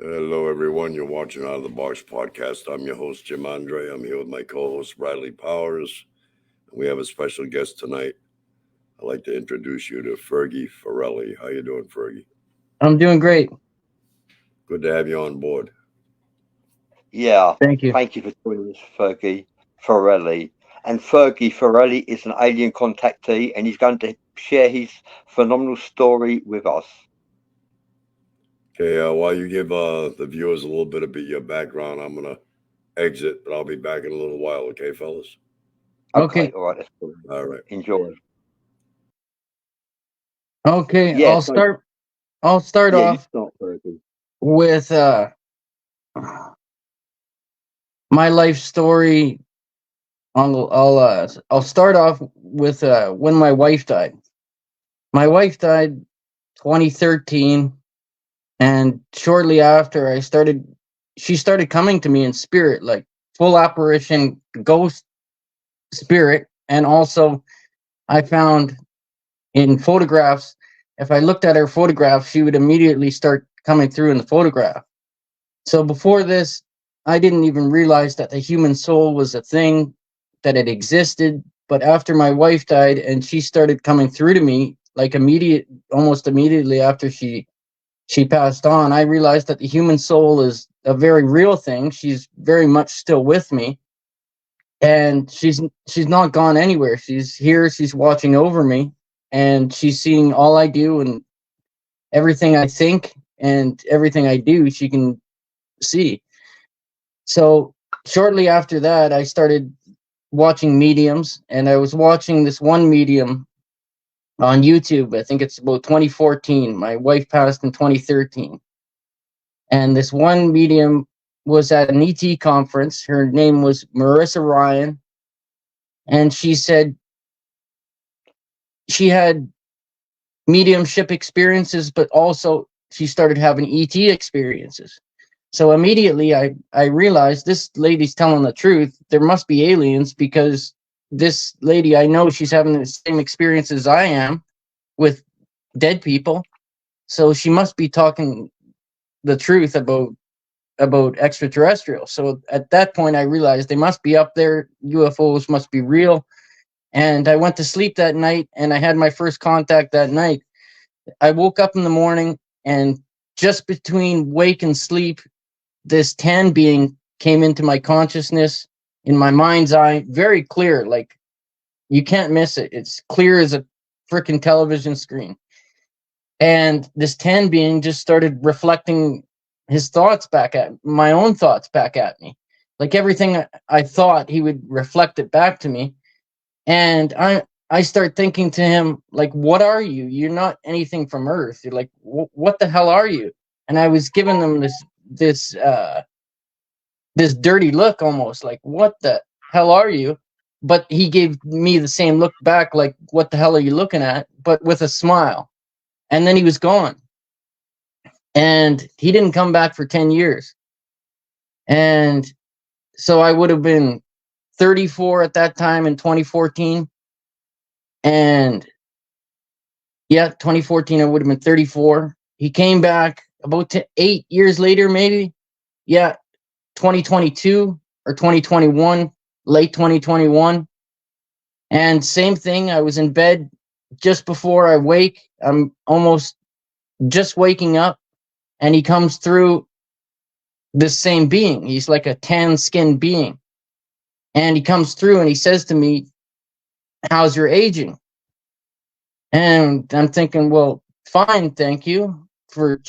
Hello, everyone. You're watching Out of the Box podcast. I'm your host, Jim Andre. I'm here with my co host, Bradley Powers. We have a special guest tonight. I'd like to introduce you to Fergie Forelli. How you doing, Fergie? I'm doing great. Good to have you on board. Yeah, Thank you. thank you for joining us, Fergie Forelli. And Fergie Forelli is an alien contactee, and he's going to share his phenomenal story with us. Okay, while you give the viewers a little bit of your background, I'm going to exit, but I'll be back in a little while. Okay, fellas? Okay, Okay. all right, that's cool. All right. Enjoy. Okay. Yeah, I'll so start. I'll start yeah, you off start, Fergie. with my life story. I'll start off with when my wife died. My wife died 2013, and shortly after, she started coming to me in spirit, like full apparition, ghost spirit, and also I found in photographs. If I looked at her photograph, she would immediately start coming through in the photograph. So before this, I didn't even realize that the human soul was a thing, that it existed. But after my wife died and she started coming through to me, like almost immediately after she passed on, I realized that the human soul is a very real thing. She's very much still with me, and she's not gone anywhere. She's here. She's watching over me, and she's seeing all I do and everything I think and everything I do. She can see. So shortly after that, I started watching mediums, and I was watching this one medium on YouTube. I think it's about 2014. My wife passed in 2013. And this one medium was at an ET conference. Her name was Marissa Ryan. And she said she had mediumship experiences, but also she started having ET experiences. So immediately I realized this lady's telling the truth. There must be aliens, because this lady, I know she's having the same experience as I am with dead people. So she must be talking the truth about extraterrestrials. So at that point I realized they must be up there. UFOs must be real. And I went to sleep that night, and I had my first contact that night. I woke up in the morning, and just between wake and sleep, this tan being came into my consciousness, in my mind's eye, very clear. Like, you can't miss it. It's clear as a freaking television screen. And this tan being just started reflecting his thoughts back at my own thoughts back at me. Like everything I thought, he would reflect it back to me. And I start thinking to him, like, what are you? You're not anything from Earth. You're like, what the hell are you? And I was giving them this dirty look, almost like, what the hell are you? But he gave me the same look back, like, what the hell are you looking at? But with a smile. And then he was gone. And he didn't come back for 10 years. And so I would have been 34 at that time in 2014. And yeah, 2014, I would have been 34. He came back about 8 years later, maybe. Yeah, 2022 or 2021, late 2021. And same thing, I was in bed just before I wake. I'm almost just waking up, and he comes through, this same being. He's like a tan skinned being. And he comes through and he says to me, how's your aging? And I'm thinking, well, fine, thank you for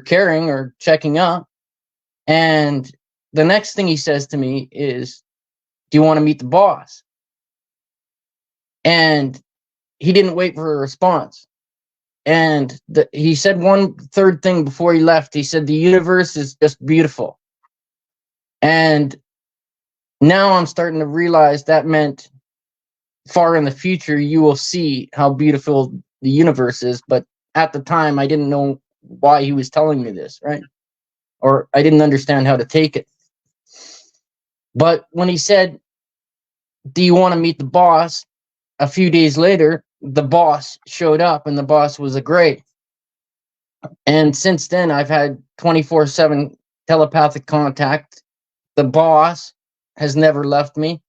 caring or checking up. And the next thing he says to me is, do you want to meet the boss? And he didn't wait for a response. And he said one third thing before he left. He said, the universe is just beautiful. And now I'm starting to realize that meant far in the future, you will see how beautiful the universe is. But at the time, I didn't know why he was telling me this, right? Or I didn't understand how to take it. But when he said, do you want to meet the boss? A few days later, the boss showed up, and the boss was a gray. And since then, I've had 24/7 telepathic contact. The boss has never left me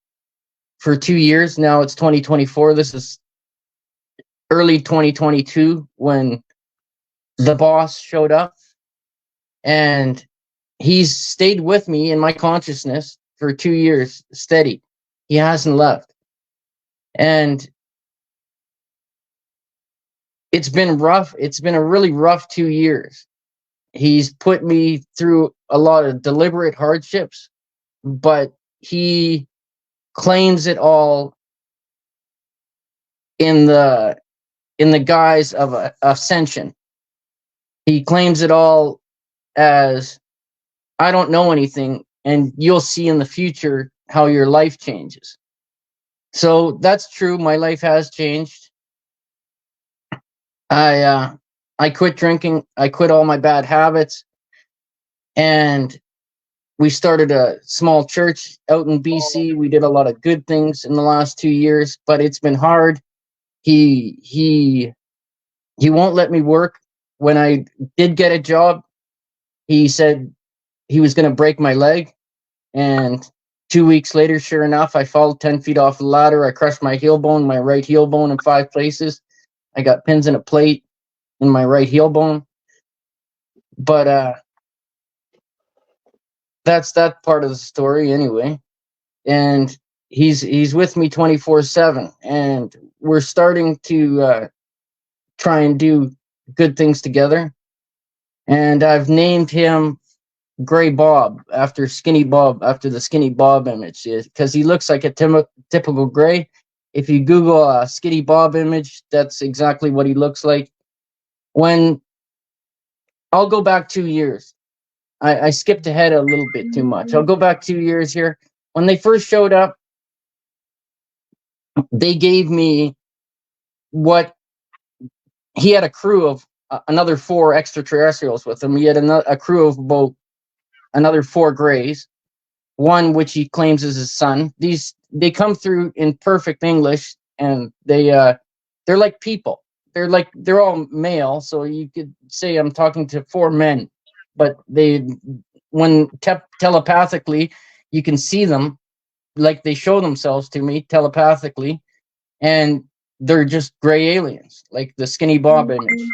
for 2 years. Now it's 2024. This is early 2022 when the boss showed up, and he's stayed with me in my consciousness for 2 years steady. He hasn't left. And it's been rough. It's been a really rough 2 years. He's put me through a lot of deliberate hardships, but he claims it all in the guise of ascension. He claims it all as, I don't know anything, and you'll see in the future how your life changes. So that's true. My life has changed. I quit drinking. I quit all my bad habits, and we started a small church out in BC. We did a lot of good things in the last 2 years, but it's been hard. He won't let me work. When I did get a job, he said he was going to break my leg, and 2 weeks later, sure enough, I fell 10 feet off the ladder. I crushed my heel bone, my right heel bone, in 5 places. I got pins in a plate in my right heel bone. But that's that part of the story anyway. And he's with me 24/7, and we're starting to try and do good things together. And I've named him Gray Bob after Skinny Bob, after the Skinny Bob image, because he looks like a typical gray. If you Google a Skinny Bob image, that's exactly what he looks like. When I'll go back 2 years, I skipped ahead a little bit too much. I'll go back 2 years here. When they first showed up, they gave me what he had a crew of another 4 extraterrestrials with him. He had a crew of about another 4 grays, one which he claims is his son. They come through in perfect English, and they're like people. They're all male, so you could say I'm talking to 4 men, but when telepathically you can see them, like they show themselves to me telepathically, and they're just gray aliens, like the Skinny Bob image.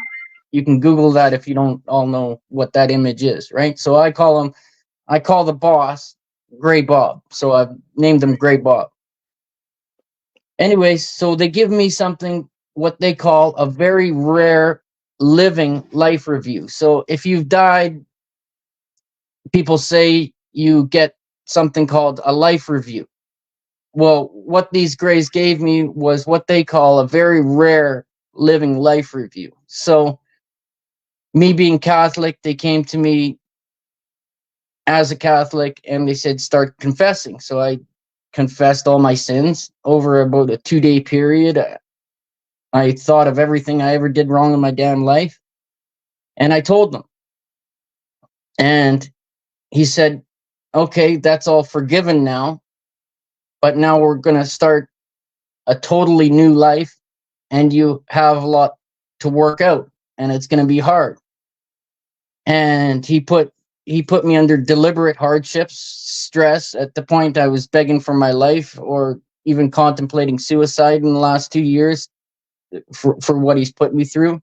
You can Google that if you don't all know what that image is, right? So I call the boss Gray Bob. So I've named him Gray Bob. Anyways, so they give me something, what they call a very rare living life review. So if you've died, people say you get something called a life review. Well, what these grays gave me was what they call a very rare living life review. So me being Catholic, they came to me as a Catholic and they said, start confessing. So I confessed all my sins over about a 2-day period. I thought of everything I ever did wrong in my damn life, and I told them. And he said, okay, that's all forgiven now, but now we're going to start a totally new life, and you have a lot to work out, and it's going to be hard. And he put me under deliberate hardships, stress, at the point I was begging for my life or even contemplating suicide in the last 2 years for what he's put me through.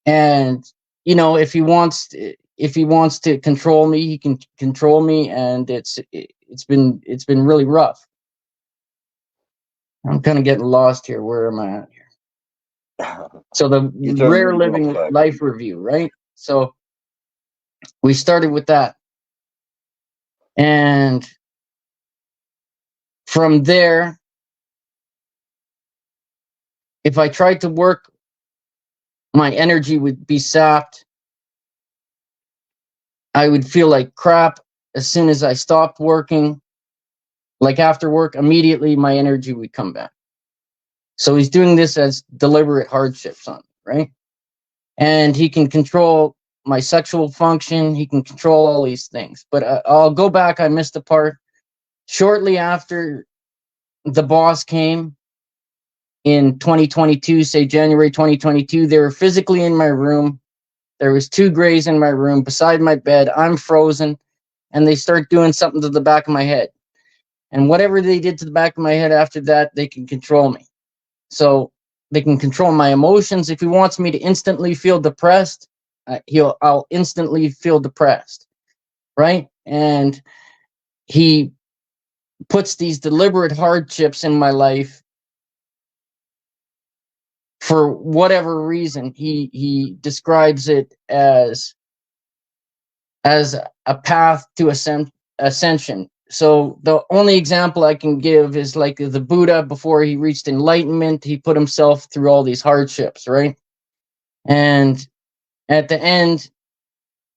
And if he wants to control me, he can control me, and it's been really rough. I'm kind of getting lost here. Where am I at here? So the rare living life review, right? So we started with that. And from there, if I tried to work, my energy would be sapped. I would feel like crap as soon as I stopped working. Like after work, immediately my energy would come back. So he's doing this as deliberate hardships on me, right? And he can control my sexual function. He can control all these things. But I'll go back. I missed a part. Shortly after the boss came in 2022, say January 2022, they were physically in my room. There was 2 grays in my room beside my bed. I'm frozen, and they start doing something to the back of my head. And whatever they did to the back of my head after that, they can control me. So they can control my emotions. If he wants me to instantly feel depressed, I'll instantly feel depressed, right? And he puts these deliberate hardships in my life for whatever reason. He describes it as a path to ascension. So the only example I can give is like the Buddha. Before he reached enlightenment, he put himself through all these hardships, right? And at the end,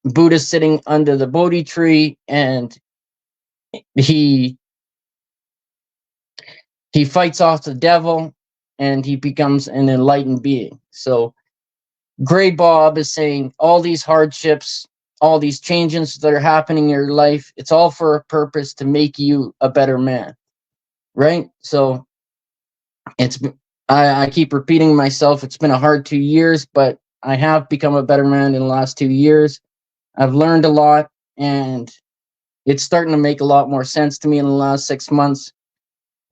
Buddha's sitting under the Bodhi tree, and he fights off the devil, and he becomes an enlightened being. So Gray Bob is saying all these hardships, all these changes that are happening in your life, it's all for a purpose to make you a better man, right? So I keep repeating myself. It's been a hard 2 years, but I have become a better man in the last 2 years. I've learned a lot, and it's starting to make a lot more sense to me in the last 6 months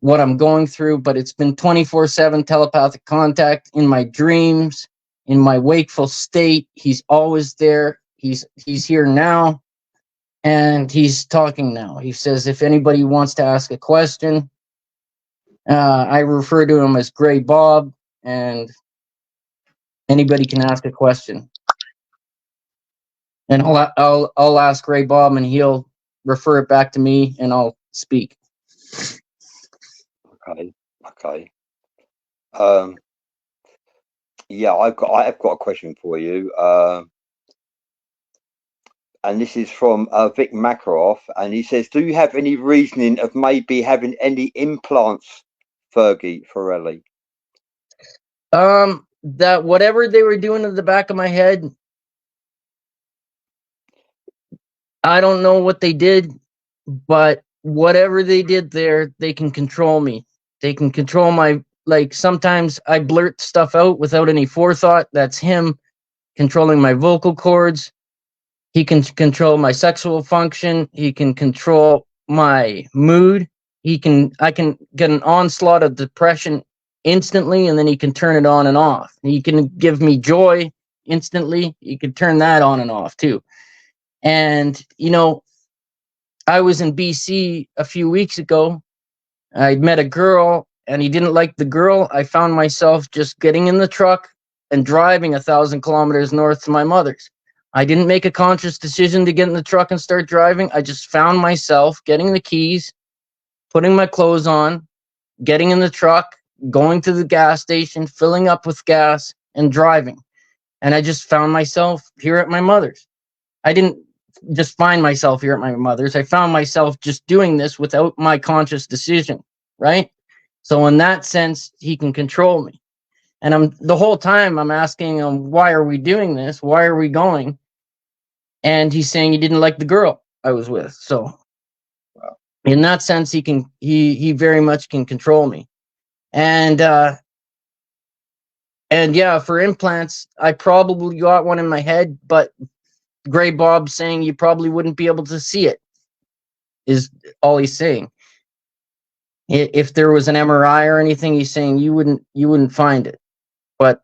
what I'm going through. But it's been 24/7 telepathic contact in my dreams, in my wakeful state. He's always there. He's here now, and he's talking now. He says if anybody wants to ask a question, I refer to him as Gray Bob, and anybody can ask a question. And I'll ask Gray Bob, and he'll refer it back to me, and I'll speak. Okay. Yeah, I've got a question for you. And this is from Vic Makaroff, and he says, do you have any reasoning of maybe having any implants, Fergie Forelli? That whatever they were doing to the back of my head, I don't know what they did, but whatever they did there, they can control me. They can control my, like, sometimes I blurt stuff out without any forethought. That's him controlling my vocal cords. He can control my sexual function. He can control my mood. I can get an onslaught of depression instantly, and then he can turn it on and off. He can give me joy instantly. He can turn that on and off too. And, I was in BC a few weeks ago. I'd met a girl, and he didn't like the girl. I found myself just getting in the truck and driving 1,000 kilometers north to my mother's. I didn't make a conscious decision to get in the truck and start driving. I just found myself getting the keys, putting my clothes on, getting in the truck, going to the gas station, filling up with gas, and driving. And I just found myself here at my mother's. I didn't just find myself here at my mother's. I found myself just doing this without my conscious decision, right? So in that sense, he can control me. And the whole time I'm asking him, why are we doing this? Why are we going? And he's saying he didn't like the girl I was with. So in that sense, he very much can control me. And yeah, for implants, I probably got one in my head, but Gray Bob saying you probably wouldn't be able to see it is all he's saying. If there was an MRI or anything, he's saying you wouldn't find it. But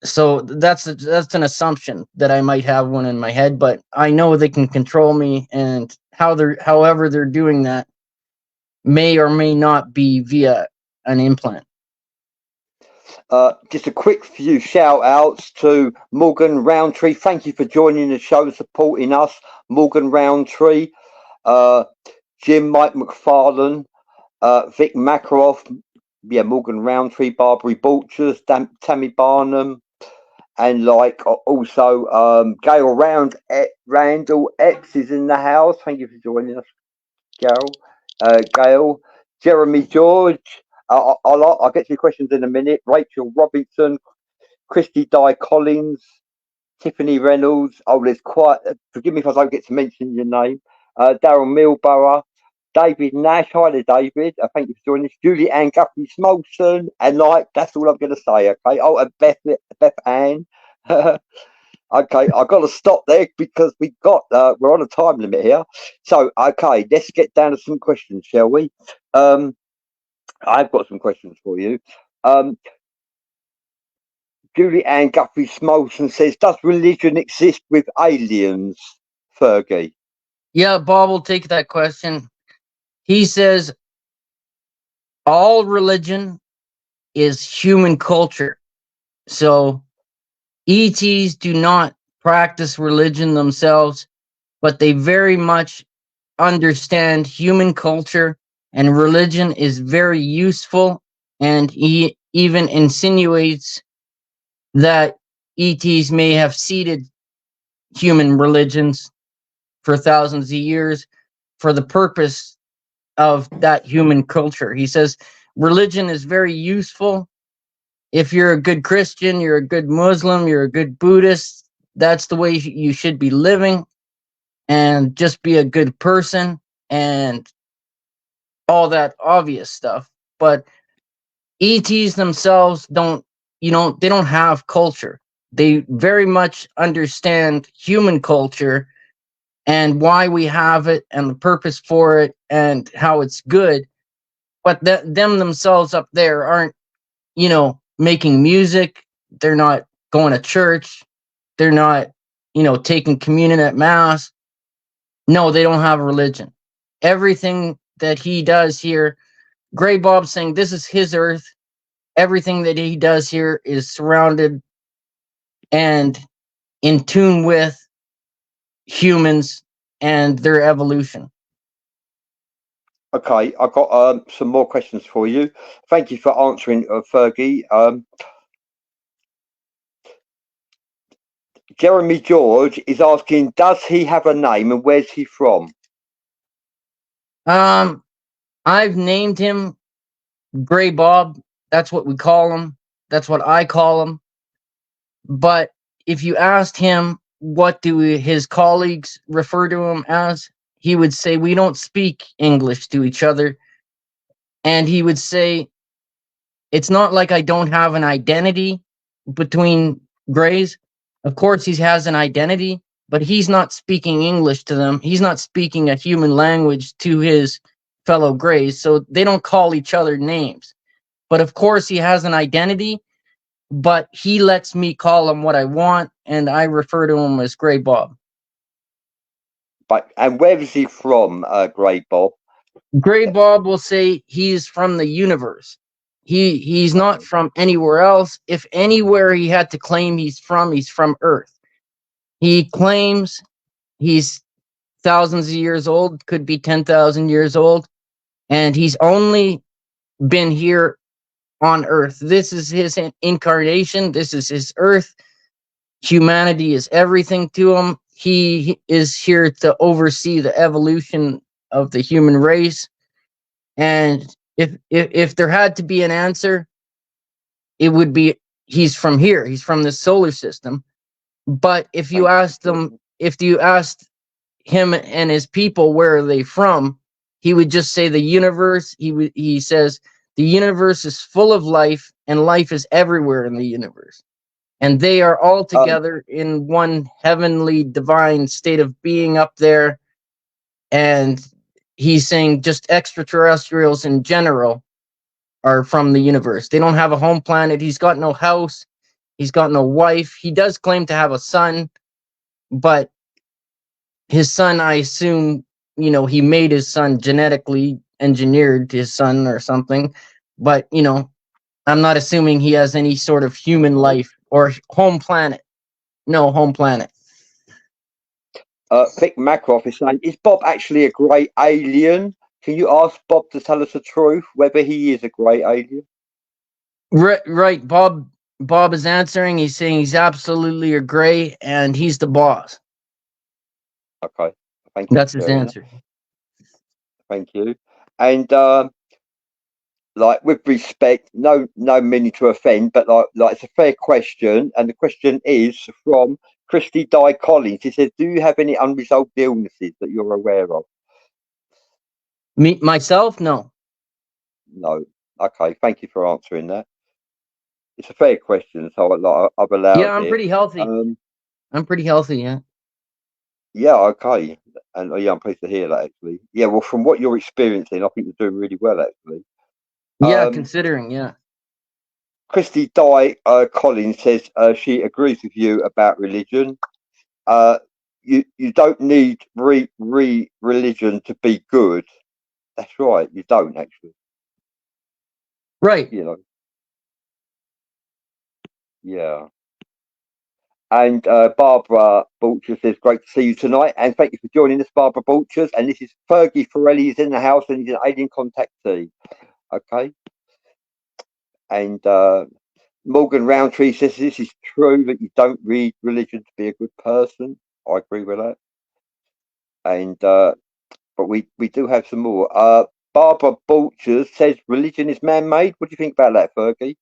so that's an assumption that I might have one in my head, but I know they can control me, and however they're doing that may or may not be via an implant. Just a quick few shout outs to Morgan Roundtree. Thank you for joining the show, supporting us. Morgan Roundtree, Jim Mike McFarlane, Vic Makaroff, Morgan Roundtree, Barbary Bulchers, Tammy Barnum, and also Gail Randall X is in the house. Thank you for joining us, Gail. Jeremy George. I'll get to your questions in a minute. Rachel Robinson, Christy Di Collins, Tiffany Reynolds. There's quite. Forgive me if I don't get to mention your name. Daryl Milborough, David Nash. Hi there, David. Thank you for joining us. Julie Ann Guthrie Smolson, and that's all I'm going to say. Okay. And Beth Ann. Okay, I've got to stop there because we're on a time limit here. So, okay, let's get down to some questions, shall we? I've got some questions for you. Um, Julie Ann Guthrie Smolson says, "Does religion exist with aliens?" Fergie. Yeah, Bob will take that question. He says all religion is human culture. So ETs do not practice religion themselves, but they very much understand human culture, and religion is very useful. And he even insinuates that ETs may have seeded human religions for thousands of years for the purpose of that human culture. He says religion is very useful. If you're a good Christian, you're a good Muslim, you're a good Buddhist, that's the way you should be living, and just be a good person and all that obvious stuff. But ETs themselves don't, they don't have culture. They very much understand human culture and why we have it and the purpose for it and how it's good. But them themselves up there aren't, making music. They're not going to church. They're not, taking communion at mass. No, they don't have religion. Everything that he does here, Gray Bob saying this is his earth. Everything that he does here is surrounded and in tune with humans and their evolution. Okay, I've got some more questions for you. Thank you for answering, Fergie. Jeremy George is asking, does he have a name and where's he from? I've named him Gray Bob. That's what we call him. That's what I call him. But if you asked him what do his colleagues refer to him as, he would say we don't speak English to each other. And he would say it's not like I don't have an identity between Grays. Of course, he has an identity, but he's not speaking English to them. He's not speaking a human language to his fellow Grays. So they don't call each other names. But of course, he has an identity, but he lets me call him what I want, and I refer to him as Gray Bob. And where is he from, Gray Bob? Gray Bob will say he's from the universe. He's not from anywhere else. If anywhere he had to claim he's from Earth. He claims he's thousands of years old, could be 10,000 years old, and he's only been here on Earth. This is his incarnation. This is his Earth. Humanity is everything to him. He is here to oversee the evolution of the human race. And if there had to be an answer, it would be he's from here. He's from the solar system. But if you asked him and his people where are they from, he would just say the universe. He says the universe is full of life, and life is everywhere in the universe. And they are all together in one heavenly divine state of being up there. And he's saying just extraterrestrials in general are from the universe. They don't have a home planet. He's got no house. He's got no wife. He does claim to have a son, but his son, I assume, he made his son genetically engineered his son or something. But, I'm not assuming he has any sort of human life or home planet. No home planet. Vic Macroff is saying, is Bob actually a grey alien? Can you ask Bob to tell us the truth, whether he is a grey alien? Right. Bob is answering. He's saying he's absolutely a grey, and he's the boss. Okay. Thank you. That's his answer. Thank you. And with respect, no meaning to offend, but like it's a fair question, and the question is from Christy Di Collins. He says, do you have any unresolved illnesses that you're aware of? Myself? No. Okay, thank you for answering that. It's a fair question, so I've allowed it. Yeah, I'm pretty healthy. I'm pretty healthy. Yeah. Yeah, okay. And yeah, I'm pleased to hear that actually. Yeah, well, from what you're experiencing, I think you're doing really well actually. Yeah, Um, considering. Yeah. Christy Di Collins says she agrees with you about religion. Uh, you don't need religion to be good. That's right. You don't actually. Right. You know. Yeah. And Barbara Bulcher says, "Great to see you tonight, and thank you for joining us, Barbara Bulchers." And this is Fergie Forelli is in the house, and he's an alien contactee. Okay. And Morgan Roundtree says this is true that you don't read religion to be a good person. I agree with that. And but we do have some more. Barbara Bulchers says religion is man-made. What do you think about that, Fergie?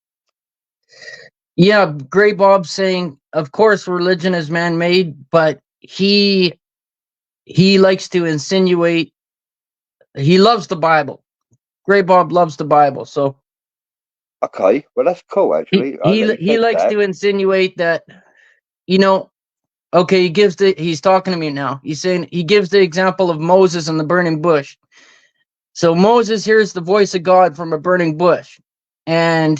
Yeah. Gray Bob saying, of course, religion is man-made, but he likes to insinuate he loves the Bible. Gray Bob loves the Bible, so Okay, well that's cool he actually he that he he says likes that. to insinuate that you know. Okay, he's talking to me now. He's saying he gives the example of Moses and the burning bush. So Moses hears the voice of God from a burning bush, and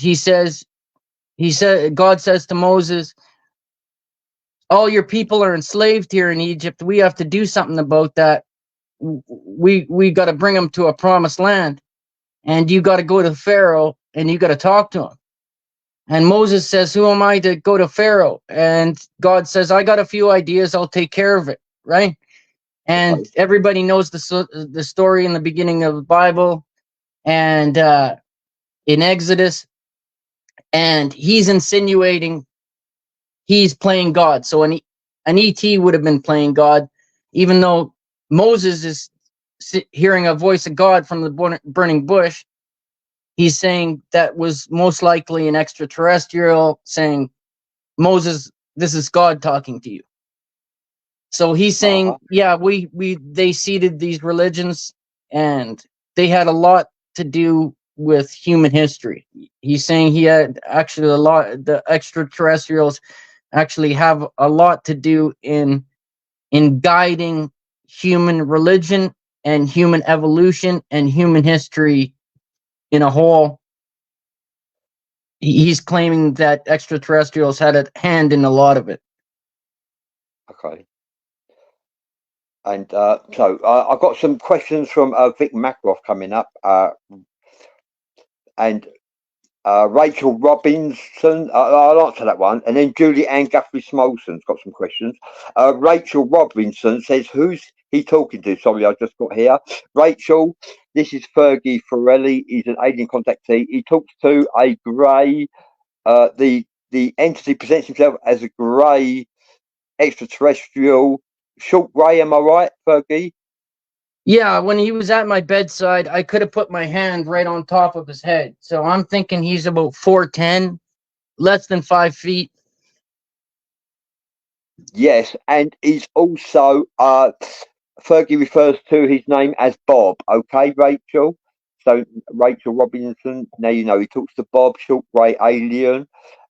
God says to Moses, all your people are enslaved here in Egypt. We have to do something about that. We got to bring them to a promised land, and you got to go to Pharaoh and you got to talk to him. And Moses says, who am I to go to Pharaoh? And God says, I got a few ideas. I'll take care of it. Right. And Okay, everybody knows the story in the beginning of the Bible and in Exodus. And he's insinuating he's playing God. So an ET would have been playing God, even though Moses is hearing a voice of God from the burning bush. He's saying that was most likely an extraterrestrial saying, Moses, this is God talking to you. So he's uh-huh. saying, yeah, they seeded these religions and they had a lot to do with human history. He's saying he had actually the extraterrestrials actually have a lot to do in guiding human religion and human evolution and human history in a whole. He's claiming that extraterrestrials had a hand in a lot of it. Okay. And so I've got some questions from Vic Macroff coming up, and Rachel Robinson. I'll answer that one, and then Julie Ann Guthrie Smolson's got some questions. Rachel Robinson says, "Who's he talking to?" Sorry, I just got here. Rachel, this is Fergie Forelli. He's an alien contactee. He talks to a grey. The entity presents himself as a grey extraterrestrial, short grey. Am I right, Fergie? Yeah, when he was at my bedside, I could have put my hand right on top of his head. So I'm thinking he's about 4'10", less than 5 feet. Yes, and he's also Fergie refers to his name as Bob. Okay, Rachel. So Rachel Robinson. Now you know he talks to Bob, short grey alien,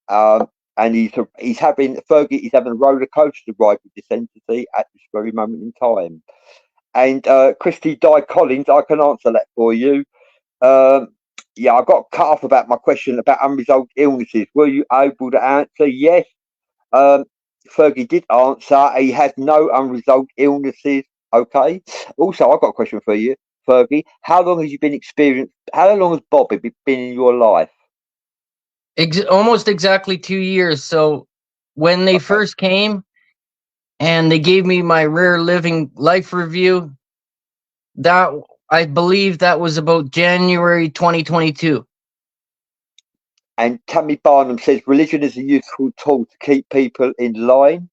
and he's having Fergie. He's having a roller coaster ride with this entity at this very moment in time. And Christy Di Collins, I can answer that for you. Um, yeah, I got cut off about my question about unresolved illnesses. Were you able to answer? Yes. Um, Fergie did answer. He had no unresolved illnesses. Okay. Also, I've got a question for you, Fergie. How long has you been experienced? How long has Bobby been in your life? Almost exactly 2 years. So when they Okay. first came and they gave me my rare living life review, that I believe that was about January 2022. And Tammy Barnum says religion is a useful tool to keep people in line.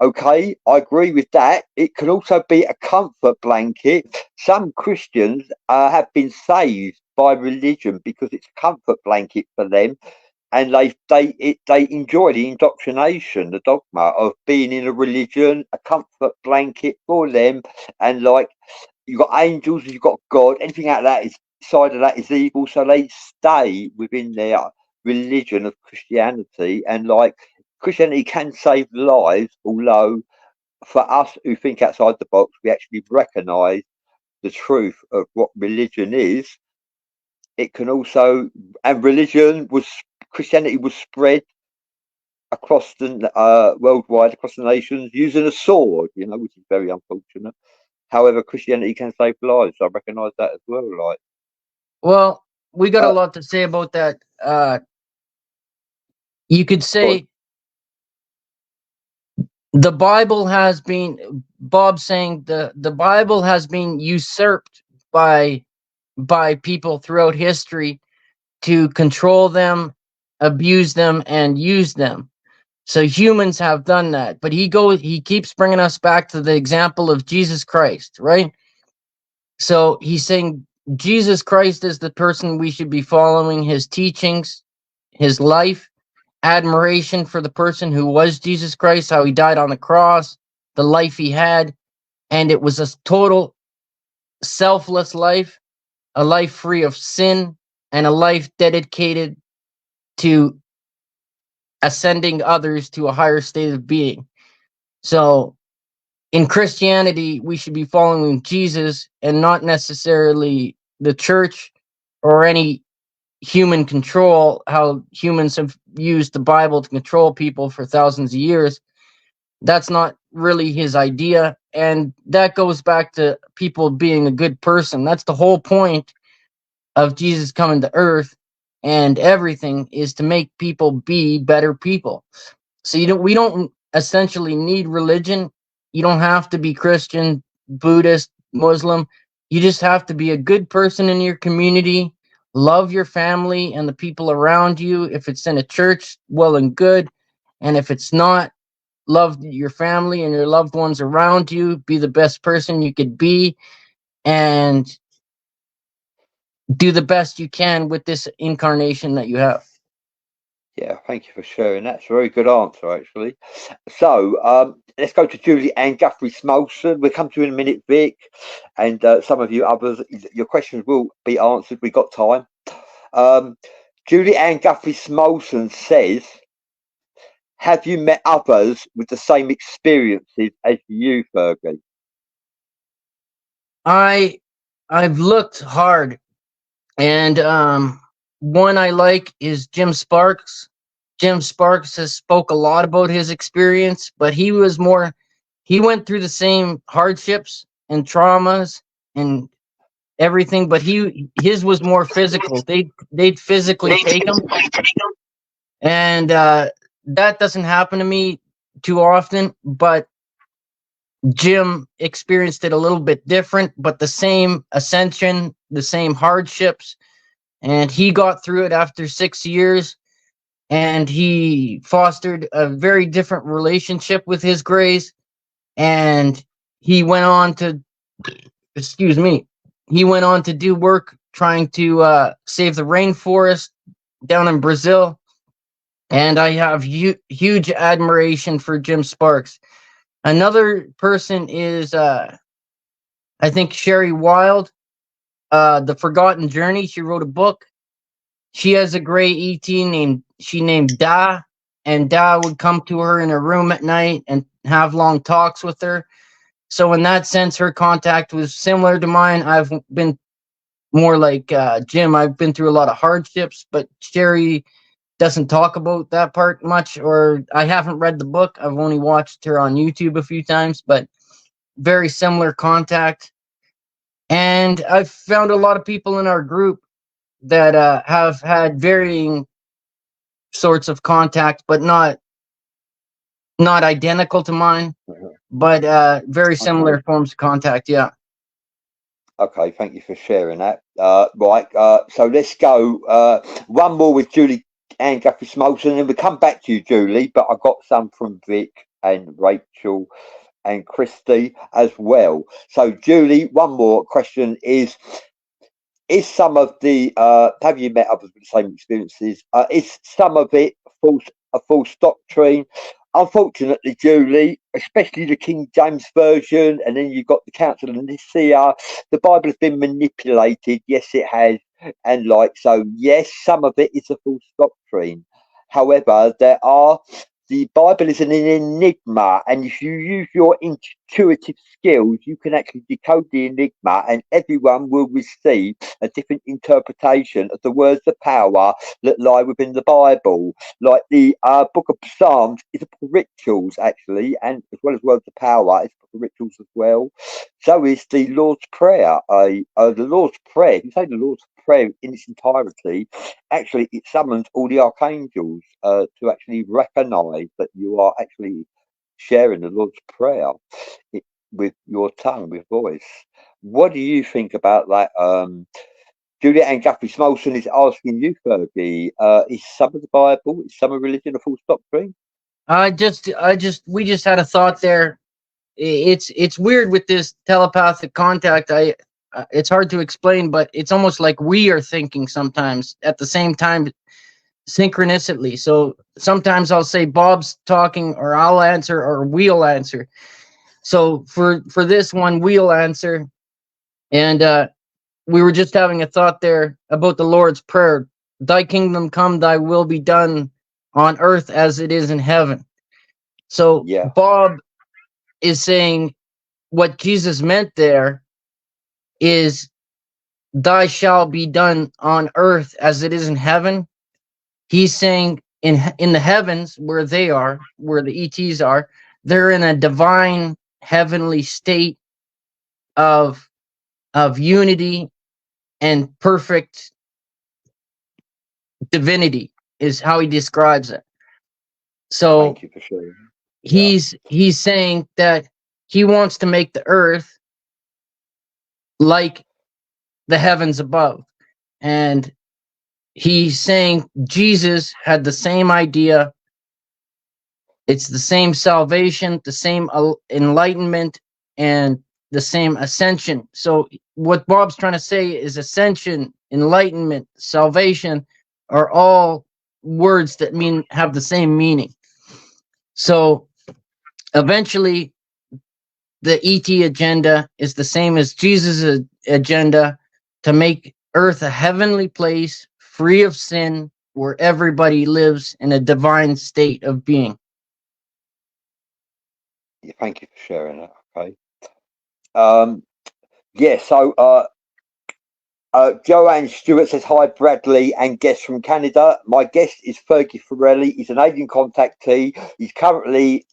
Okay, I agree with that. It can also be a comfort blanket. Some Christians have been saved by religion because it's a comfort blanket for them, and they enjoy the indoctrination, the dogma of being in a religion, a comfort blanket for them, and like you've got angels, you've got God, anything out of that is side of that is evil, so they stay within their religion of Christianity, and like Christianity can save lives, although for us who think outside the box, we actually recognise the truth of what religion is. It can also, and Christianity was spread across the worldwide, across the nations, using a sword, which is very unfortunate. However, Christianity can save lives. I recognise that as well. Like, Well, we got a uh, lot to say about that. You could say the Bible has been, Bob saying the Bible has been usurped by people throughout history to control them, abuse them, and use them. So humans have done that, but he keeps bringing us back to the example of Jesus Christ, right? So he's saying Jesus Christ is the person we should be following, his teachings, his life, admiration for the person who was Jesus Christ, how he died on the cross, the life he had, and it was a total selfless life, a life free of sin, and a life dedicated to ascending others to a higher state of being. So in Christianity, we should be following Jesus and not necessarily the church or any human control, how humans have used the Bible to control people for thousands of years. That's not really his idea. And that goes back to people being a good person. That's the whole point of Jesus coming to earth, and everything is to make people be better people. So we don't essentially need religion. You don't have to be Christian, Buddhist, Muslim. You just have to be a good person in your community, love your family and the people around you. If it's in a church, well and good. And if it's not, love your family and your loved ones around you, be the best person you could be, and do the best you can with this incarnation that you have. yeah, thank you for sharing. That's a very good answer, actually. So let's go to Julie Ann Guthrie Smolson. We'll come to you in a minute, Vic, and some of you others. Your questions will be answered. We've got time. Julie Ann Guthrie Smolson says, have you met others with the same experiences as you, Fergie? I've looked hard, and one I like is Jim Sparks. Jim Sparks has spoke a lot about his experience, but he went through the same hardships and traumas and everything, but his was more physical. They'd physically take him, and that doesn't happen to me too often. But Jim experienced it a little bit different, but the same ascension, the same hardships, and he got through it after 6 years. And he fostered a very different relationship with his grace, and he went on to, excuse me, he went on to do work trying to save the rainforest down in Brazil. And I have huge admiration for Jim Sparks. Another person is, I think, Sherry Wild, The Forgotten Journey. She wrote a book. She has a gray ET named Da, and Da would come to her in her room at night and have long talks with her. So in that sense, her contact was similar to mine. I've been more like Jim. I've been through a lot of hardships, but Sherry doesn't talk about that part much, or I haven't read the book. I've only watched her on YouTube a few times, but very similar contact. And I've found a lot of people in our group that have had varying sorts of contact, but not identical to mine, but very similar forms of contact. Yeah. Okay, thank you for sharing that. Right, so let's go. One more with Julie Ann Guthrie Smolson, and we'll come back to you, Julie. But I got some from Vic and Rachel and Christy as well. So, Julie, one more question is some of the have you met others with the same experiences? Is some of it a false doctrine? Unfortunately, Julie, especially the King James Version, and then you've got the Council of Nicaea, the Bible has been manipulated. Yes, it has. And yes, some of it is a false doctrine. However, there are the Bible is an enigma, and if you use your intuitive skills, you can actually decode the enigma, and everyone will receive a different interpretation of the words of power that lie within the Bible. Like the Book of Psalms is a book of rituals, actually, and as well as words of power, it's a book of rituals as well. So is the Lord's Prayer. The Lord's Prayer, if you say the Lord's Prayer in its entirety, actually it summons all the archangels to actually recognize that you are actually sharing the Lord's Prayer with your tongue, with voice. What do you think about that? Juliet and Guthrie Smolson is asking you, Fergie, is some of the Bible, is some of religion a false doctrine? We just had a thought there. It's weird with this telepathic contact. It's hard to explain, but it's almost like we are thinking sometimes at the same time, synchronicity. So sometimes I'll say Bob's talking, or I'll answer, or we'll answer. So for this one, we'll answer, and we were just having a thought there about the Lord's Prayer. Thy kingdom come, thy will be done on earth as it is in heaven. So Yeah. Bob is saying what Jesus meant there is thy shall be done on earth as it is in heaven. He's saying in the heavens where they are, where the ETs are, they're in a divine heavenly state of unity and perfect divinity is how he describes it. So thank you for sharing. he's saying that he wants to make the earth like the heavens above. And he's saying Jesus had the same idea. It's the same salvation, the same enlightenment, and the same ascension. So what Bob's trying to say is ascension, enlightenment, salvation are all words that have the same meaning. So eventually the ET agenda is the same as Jesus' agenda to make earth a heavenly place free of sin where everybody lives in a divine state of being. Yeah, thank you for sharing that. Okay. Joanne Stewart says, hi, Bradley and guest from Canada. My guest is Fergie Forelli. He's an alien contactee. He's currently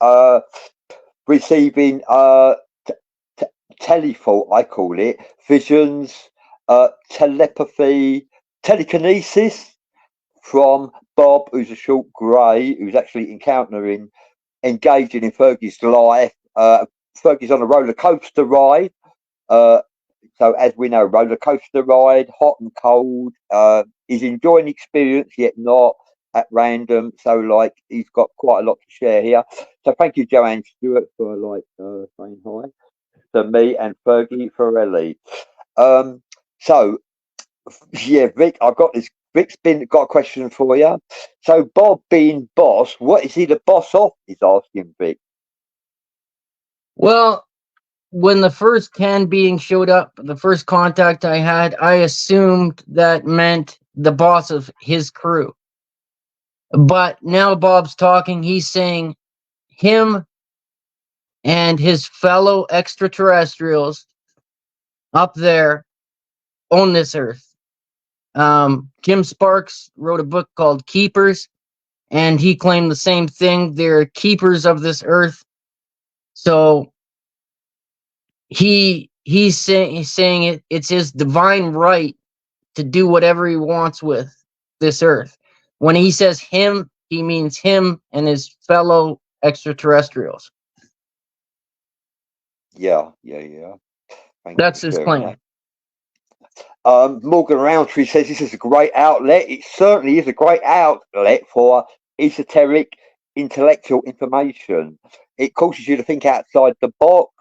receiving telethought, I call it, visions, telepathy, telekinesis from Bob, who's a short grey, who's actually engaging in Fergie's life. Fergie's on a roller coaster ride. So as we know, roller coaster ride, hot and cold. He's enjoying the experience, yet not at random. So like he's got quite a lot to share here. So thank you, Joanne Stewart, for saying hi to me and Fergie Forelli. So yeah, Vic, I've got this. Vic's got a question for you. So Bob being boss, what is he the boss of? He's asking Vic. Well, when the first can being showed up, the first contact I had, I assumed that meant the boss of his crew. But now Bob's talking, he's saying him and his fellow extraterrestrials up there own this earth. Jim Sparks wrote a book called Keepers, and he claimed the same thing. They're keepers of this earth. So he's saying it's his divine right to do whatever he wants with this earth. When he says him, he means him and his fellow extraterrestrials. Yeah. That's his claim. Morgan Roundtree says this is a great outlet. It certainly is a great outlet for esoteric intellectual information. It causes you to think outside the box,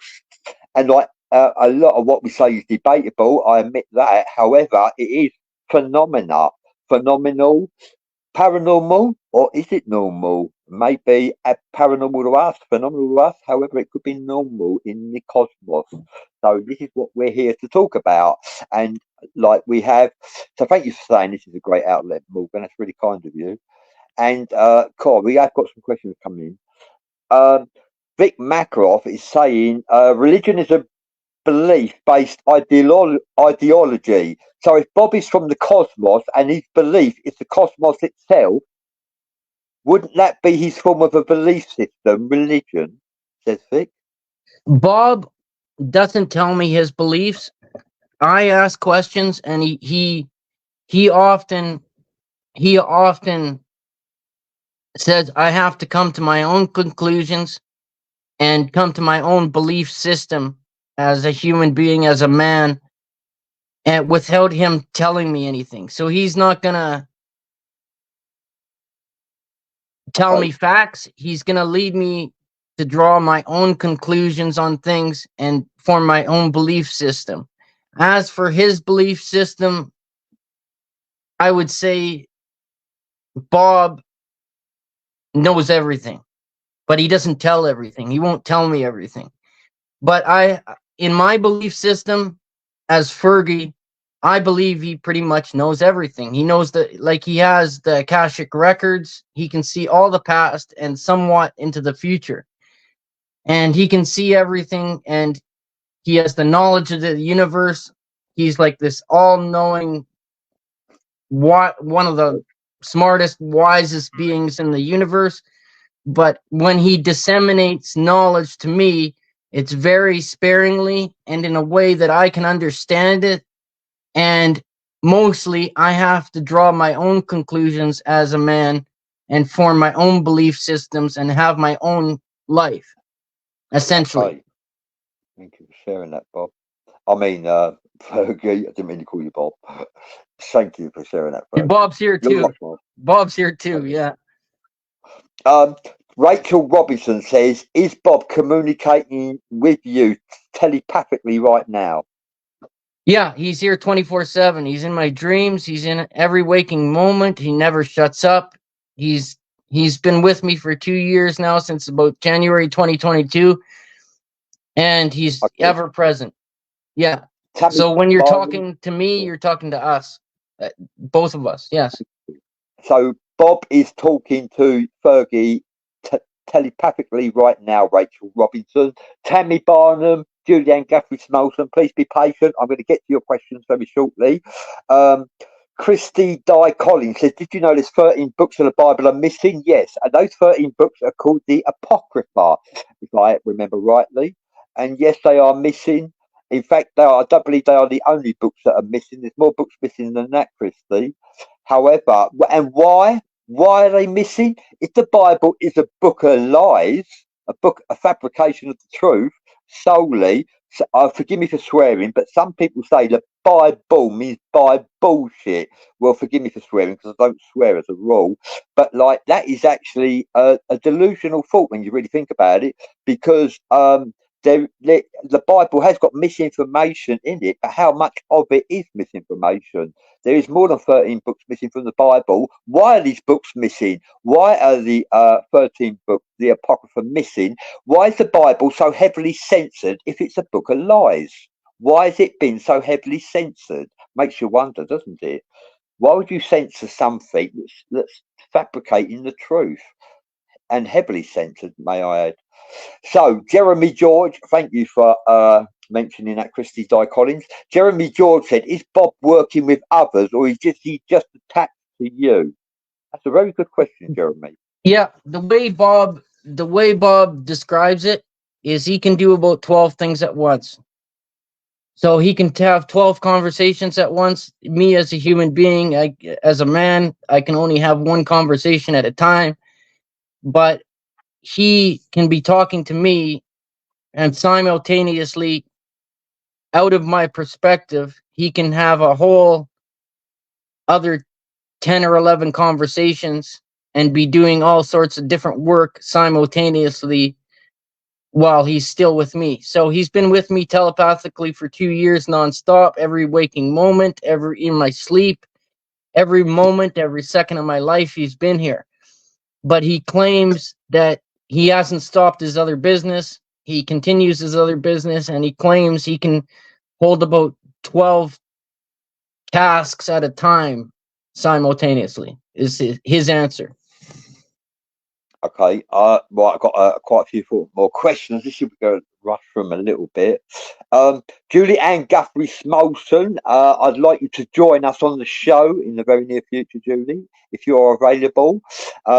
and a lot of what we say is debatable. I admit that. However, it is phenomenal, paranormal, or is it normal? Maybe paranormal to us, phenomenal to us. However, it could be normal in the cosmos. So this is what we're here to talk about. And so thank you for saying this is a great outlet, Morgan. That's really kind of you. And Cor, we have got some questions coming in. Vic Makaroff is saying religion is a belief-based ideology. So if Bob is from the cosmos and his belief is the cosmos itself, wouldn't that be his form of a belief system, religion? Says Vic. Bob doesn't tell me his beliefs. I ask questions, and he often says I have to come to my own conclusions and come to my own belief system as a human being, as a man, and without him telling me anything. So he's not gonna tell me facts. He's gonna lead me to draw my own conclusions on things and form my own belief system. As for his belief system, I would say Bob knows everything, but he doesn't tell everything. He won't tell me everything. But in my belief system, as Fergie, I believe he pretty much knows everything. He knows that, like, he has the Akashic records. He can see all the past and somewhat into the future. And he can see everything, and he has the knowledge of the universe. He's like this all-knowing, one of the smartest, wisest beings in the universe. But when he disseminates knowledge to me, it's very sparingly and in a way that I can understand it. And mostly I have to draw my own conclusions as a man and form my own belief systems and have my own life, essentially. Okay. Thank you for sharing that, Bob. I mean, Fergie, I didn't mean to call you Bob. Thank you for sharing that, Fergie. Bob's here You're too. welcome. Bob's here too, yeah. Rachel Robinson says, is Bob communicating with you telepathically right now? Yeah, he's here 24/7. He's in my dreams. He's in every waking moment. He never shuts up. He's been with me for 2 years now, since about January 2022, and he's ever present. Yeah. Tammy So when you're Barnum- talking to me, you're talking to us, both of us. Yes. So Bob is talking to Fergie telepathically right now, Rachel Robinson. Tammy Barnum, Julianne Guthrie Smelson, please be patient. I'm going to get to your questions very shortly. Christy Di Collins says, did you know there's 13 books of the Bible are missing? Yes, and those 13 books are called the Apocrypha, if I remember rightly. And yes, they are missing. In fact, I don't believe they are the only books that are missing. There's more books missing than that, Christy. However, and why? Why are they missing? If the Bible is a book of lies, a fabrication of the truth solely, forgive me for swearing, but some people say the Bible means by bullshit. Well, forgive me for swearing because I don't swear as a rule, but like that is actually a delusional thought when you really think about it, because the Bible has got misinformation in it, but how much of it is misinformation? There is more than 13 books missing from the Bible. Why are these books missing? Why are the 13 books, the Apocrypha, missing? Why is the Bible so heavily censored if it's a book of lies? Why has it been so heavily censored? Makes you wonder, doesn't it? Why would you censor something that's fabricating the truth? And heavily censored, may I add. So, Jeremy George, thank you for mentioning that, Christy Di Collins. Jeremy George said, is Bob working with others, or is he just attached to you? That's a very good question, Jeremy. Yeah, the way Bob describes it is he can do about 12 things at once. So he can have 12 conversations at once. Me as a human being, as a man, I can only have one conversation at a time. But he can be talking to me, and simultaneously, out of my perspective, he can have a whole other 10 or 11 conversations and be doing all sorts of different work simultaneously while he's still with me. So he's been with me telepathically for 2 years nonstop, every waking moment, every in my sleep, every moment, every second of my life he's been here. But he claims that he hasn't stopped his other business. He continues his other business, and he claims he can hold about 12 tasks at a time simultaneously, is his answer. Okay. Well, I've got quite a few more questions. This should go rush through them a little bit. Julie Ann Guthrie Smolson, I'd like you to join us on the show in the very near future, Julie, if you're available,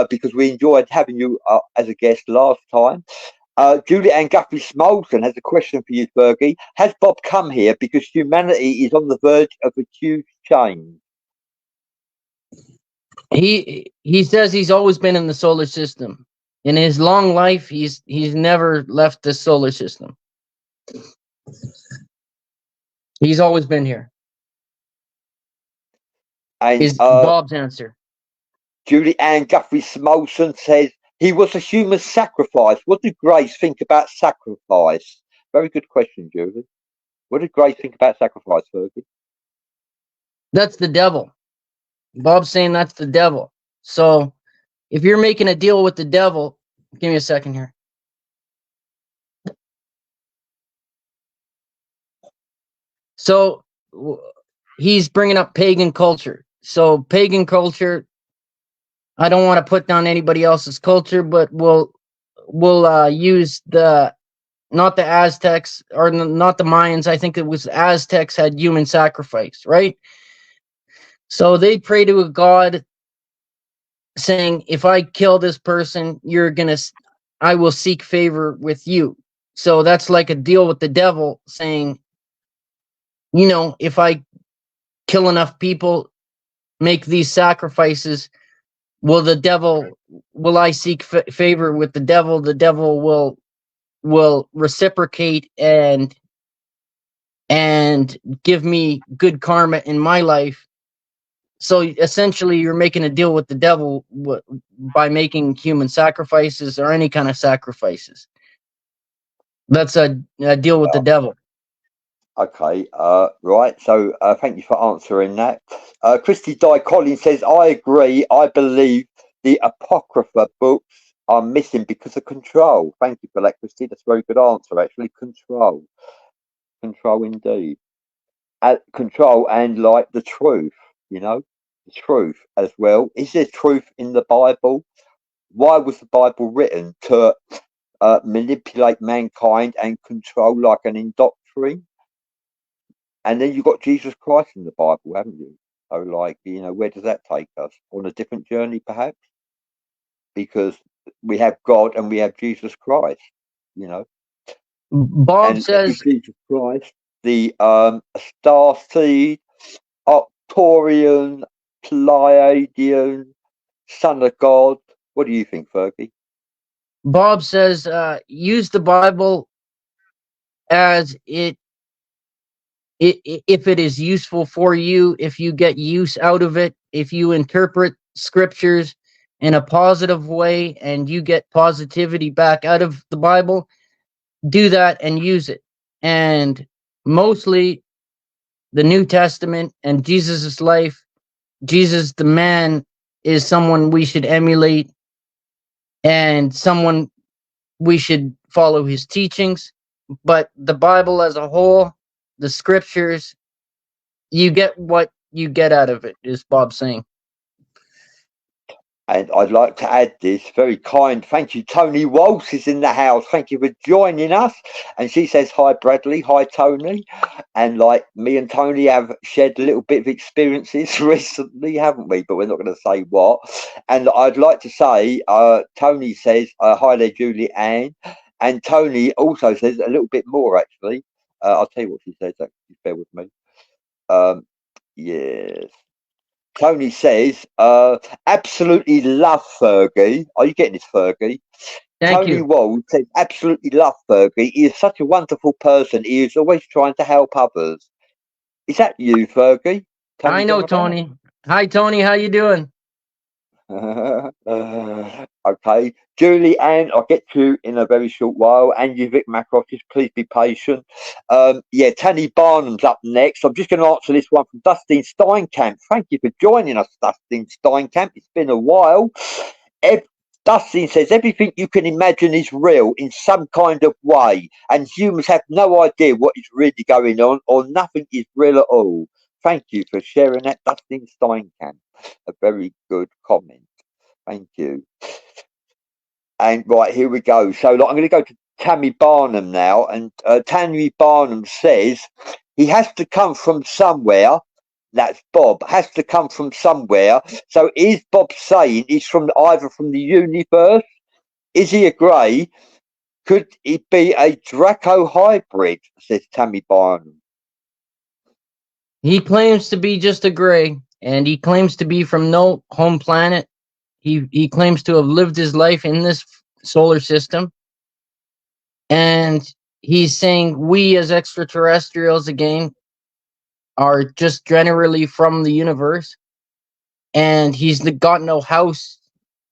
because we enjoyed having you as a guest last time. Julie Ann Guthrie Smolson has a question for you, Fergie. Has Bob come here because humanity is on the verge of a huge change? He says he's always been in the solar system. In his long life, he's never left the solar system. He's always been here. And Is Bob's answer. Julie Ann Guthrie Smolson says he was a human sacrifice. What did Grace think about sacrifice? Very good question, Julie. What did Grace think about sacrifice, Fergie? That's the devil. Bob's saying that's the devil. So if you're making a deal with the devil, give me a second here. So he's bringing up pagan culture. So pagan culture, I don't want to put down anybody else's culture, but we'll use the not the Aztecs or not the Mayans. I think it was Aztecs had human sacrifice, right? So they pray to a god saying, if I kill this person, I will seek favor with you. So that's like a deal with the devil saying, if I kill enough people, make these sacrifices, will I seek favor with the devil? The devil will reciprocate and give me good karma in my life. So essentially, you're making a deal with the devil by making human sacrifices or any kind of sacrifices. That's a deal with the devil. Okay, right. So thank you for answering that. Christy Di Collins says, I agree. I believe the Apocrypha books are missing because of control. Thank you for that, Christy. That's a very good answer, actually. Control. Control indeed. Control and like the truth, the truth as well. Is there truth in the Bible? Why was the Bible written to manipulate mankind and control like an indoctrine? And then you've got Jesus Christ in the Bible, haven't you? So, like, where does that take us? On a different journey, perhaps? Because we have God and we have Jesus Christ, Bob and says, Jesus Christ, the star seed, Octorian, Pleiadian, Son of God. What do you think, Fergie? Bob says, use the Bible as if it is useful for you, if you get use out of it, if you interpret scriptures in a positive way and you get positivity back out of the Bible, do that and use it. And mostly the New Testament and Jesus's life, Jesus the man, is someone we should emulate and someone we should follow his teachings. But the Bible as a whole, the scriptures, you get what you get out of it, is Bob saying. And I'd like to add this very kind thank you. Tony Walsh is in the house. Thank you for joining us. And she says, hi, Bradley. Hi, Tony. And like me and Tony have shared a little bit of experiences recently, haven't we? But we're not going to say what. And I'd like to say, Tony says, hi there, Julie Ann. And Tony also says a little bit more, actually. I'll tell you what she says, actually. Bear with me. Yes. Tony says, absolutely love Fergie. Are you getting this, Fergie? Thank Tony you. Wald says, absolutely love Fergie. He is such a wonderful person. He is always trying to help others. Is that you, Fergie? I know Tony. Hi, Tony. How you doing? Okay. Julie Ann, I'll get to you in a very short while. And you, Vic Macrotis, please be patient. Tanny Barnum's up next. I'm just going to answer this one from Dustin Steinkamp. Thank you for joining us, Dustin Steinkamp. It's been a while. Dustin says everything you can imagine is real in some kind of way, and humans have no idea what is really going on, or nothing is real at all. Thank you for sharing that, Dustin Steinkamp. A very good comment. Thank you. And right, here we go. So like, I'm going to go to Tammy Barnum now, and Tammy Barnum says he has to come from somewhere. That's Bob. Has to come from somewhere. So is Bob saying he's from either from the universe? Is he a grey? Could he be a Draco hybrid? Says Tammy Barnum. He claims to be just a gray, and he claims to be from no home planet. He claims to have lived his life in this solar system, and he's saying we as extraterrestrials again are just generally from the universe, and he's got no house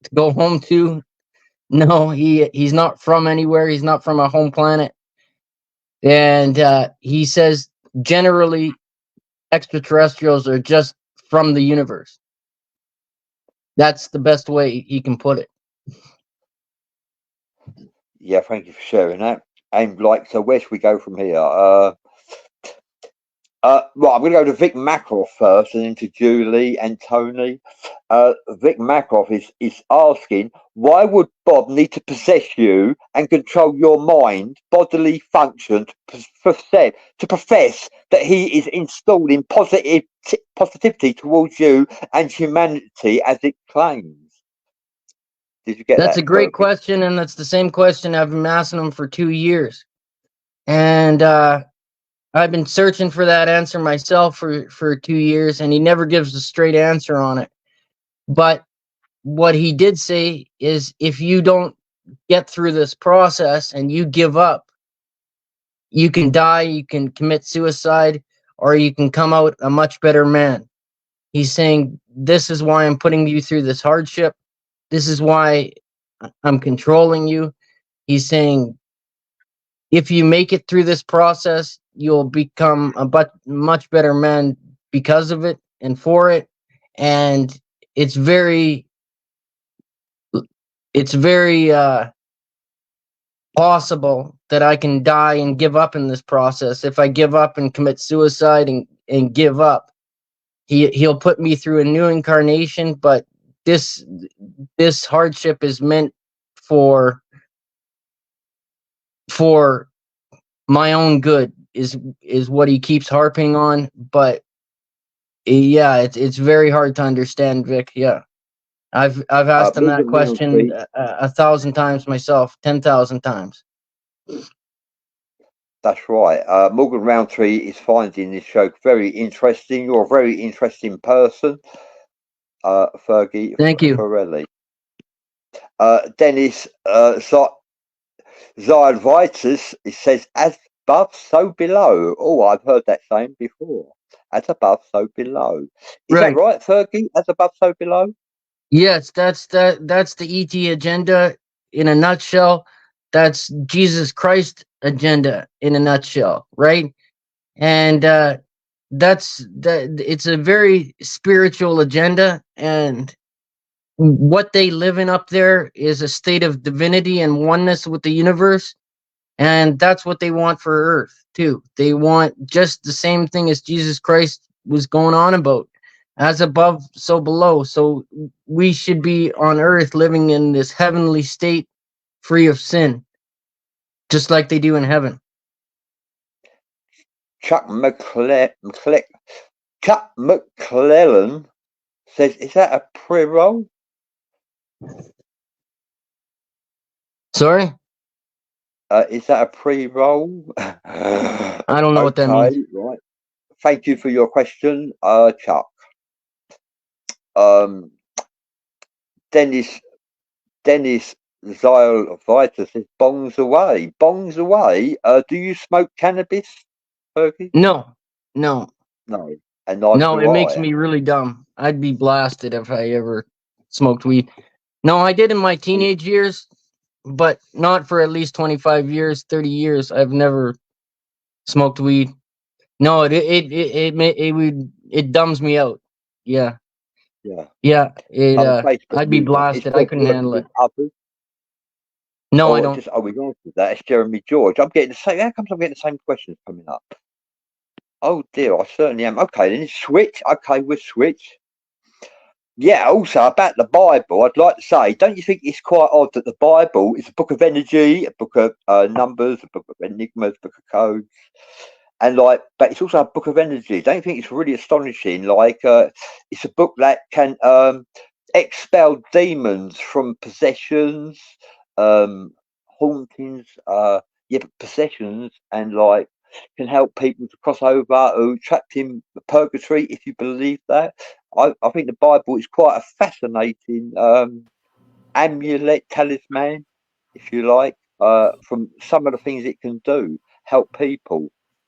to go home to. No, he's not from anywhere. He's not from a home planet, and he says generally extraterrestrials are just from the universe. That's the best way he can put it. Yeah, thank you for sharing that. And like, so where should we go from here? Right, I'm going to go to Vic Macroff first, and then to Julie and Tony. Vic Macroff is asking, why would Bob need to possess you and control your mind, bodily function to profess that he is installing positivity towards you and humanity as it claims? Did you get That's that? a great Fergie? question, and that's the same question I've been asking him for 2 years. And I've been searching for that answer myself for 2 years, and he never gives a straight answer on it. But what he did say is if you don't get through this process and you give up, you can die, you can commit suicide, or you can come out a much better man. He's saying, this is why I'm putting you through this hardship. This is why I'm controlling you. He's saying, if you make it through this process, you'll become a much better man because of it and for it. And it's very possible that I can die and give up in this process. If I give up and commit suicide and give up, he'll put me through a new incarnation. But this hardship is meant for my own good, is what he keeps harping on. But yeah, it's very hard to understand, Vic. Yeah, I've asked him that Moving round, question 1,000 times myself, 10,000 times. that's right. Morgan Roundtree is finding this show very interesting. You're a very interesting person, Fergie Thank you. Forelli. Dennis Zyadvitis, it says, as above, so below. Oh, I've heard that saying before. As above, so below. Is that right, Fergie? As above, so below? Yes, that's the ET agenda in a nutshell. That's Jesus Christ agenda in a nutshell, right? And it's a very spiritual agenda, and what they live in up there is a state of divinity and oneness with the universe, and that's what they want for Earth too. They want just the same thing as Jesus Christ was going on about. As above, so below. So we should be on Earth living in this heavenly state, free of sin, just like they do in heaven. Chuck McClellan says, is that a pre-roll? Sorry? Is that a pre-roll? I don't know what that means. Right. Thank you for your question, Chuck. Dennis Zyl says, bongs away. Bongs away. Do you smoke cannabis, Fergie? No. No. And neither No, do it makes I. me really dumb. I'd be blasted if I ever smoked weed. No, I did in my teenage years, but not for at least 25 years, 30 years. I've never smoked weed. No, it dumbs me out. Yeah. Yeah. I'd be blasted. I couldn't handle it. Others. No, I don't. We gone through that. It's Jeremy George. I'm getting the same. How comes I'm getting the same questions coming up? Oh dear, I certainly am. Okay, then switch. Okay, we'll switch. yeah, also about the Bible, I'd like to say, don't you think it's quite odd that the Bible is a book of energy, a book of numbers, a book of enigmas, a book of codes, and like, but it's also a book of energy. Don't you think it's really astonishing? Like, it's a book that can expel demons from possessions, um, hauntings, yeah, but possessions, and like can help people to cross over who trapped in the purgatory. If you believe that, I think the Bible is quite a fascinating amulet, talisman, if you like. From some of the things it can do,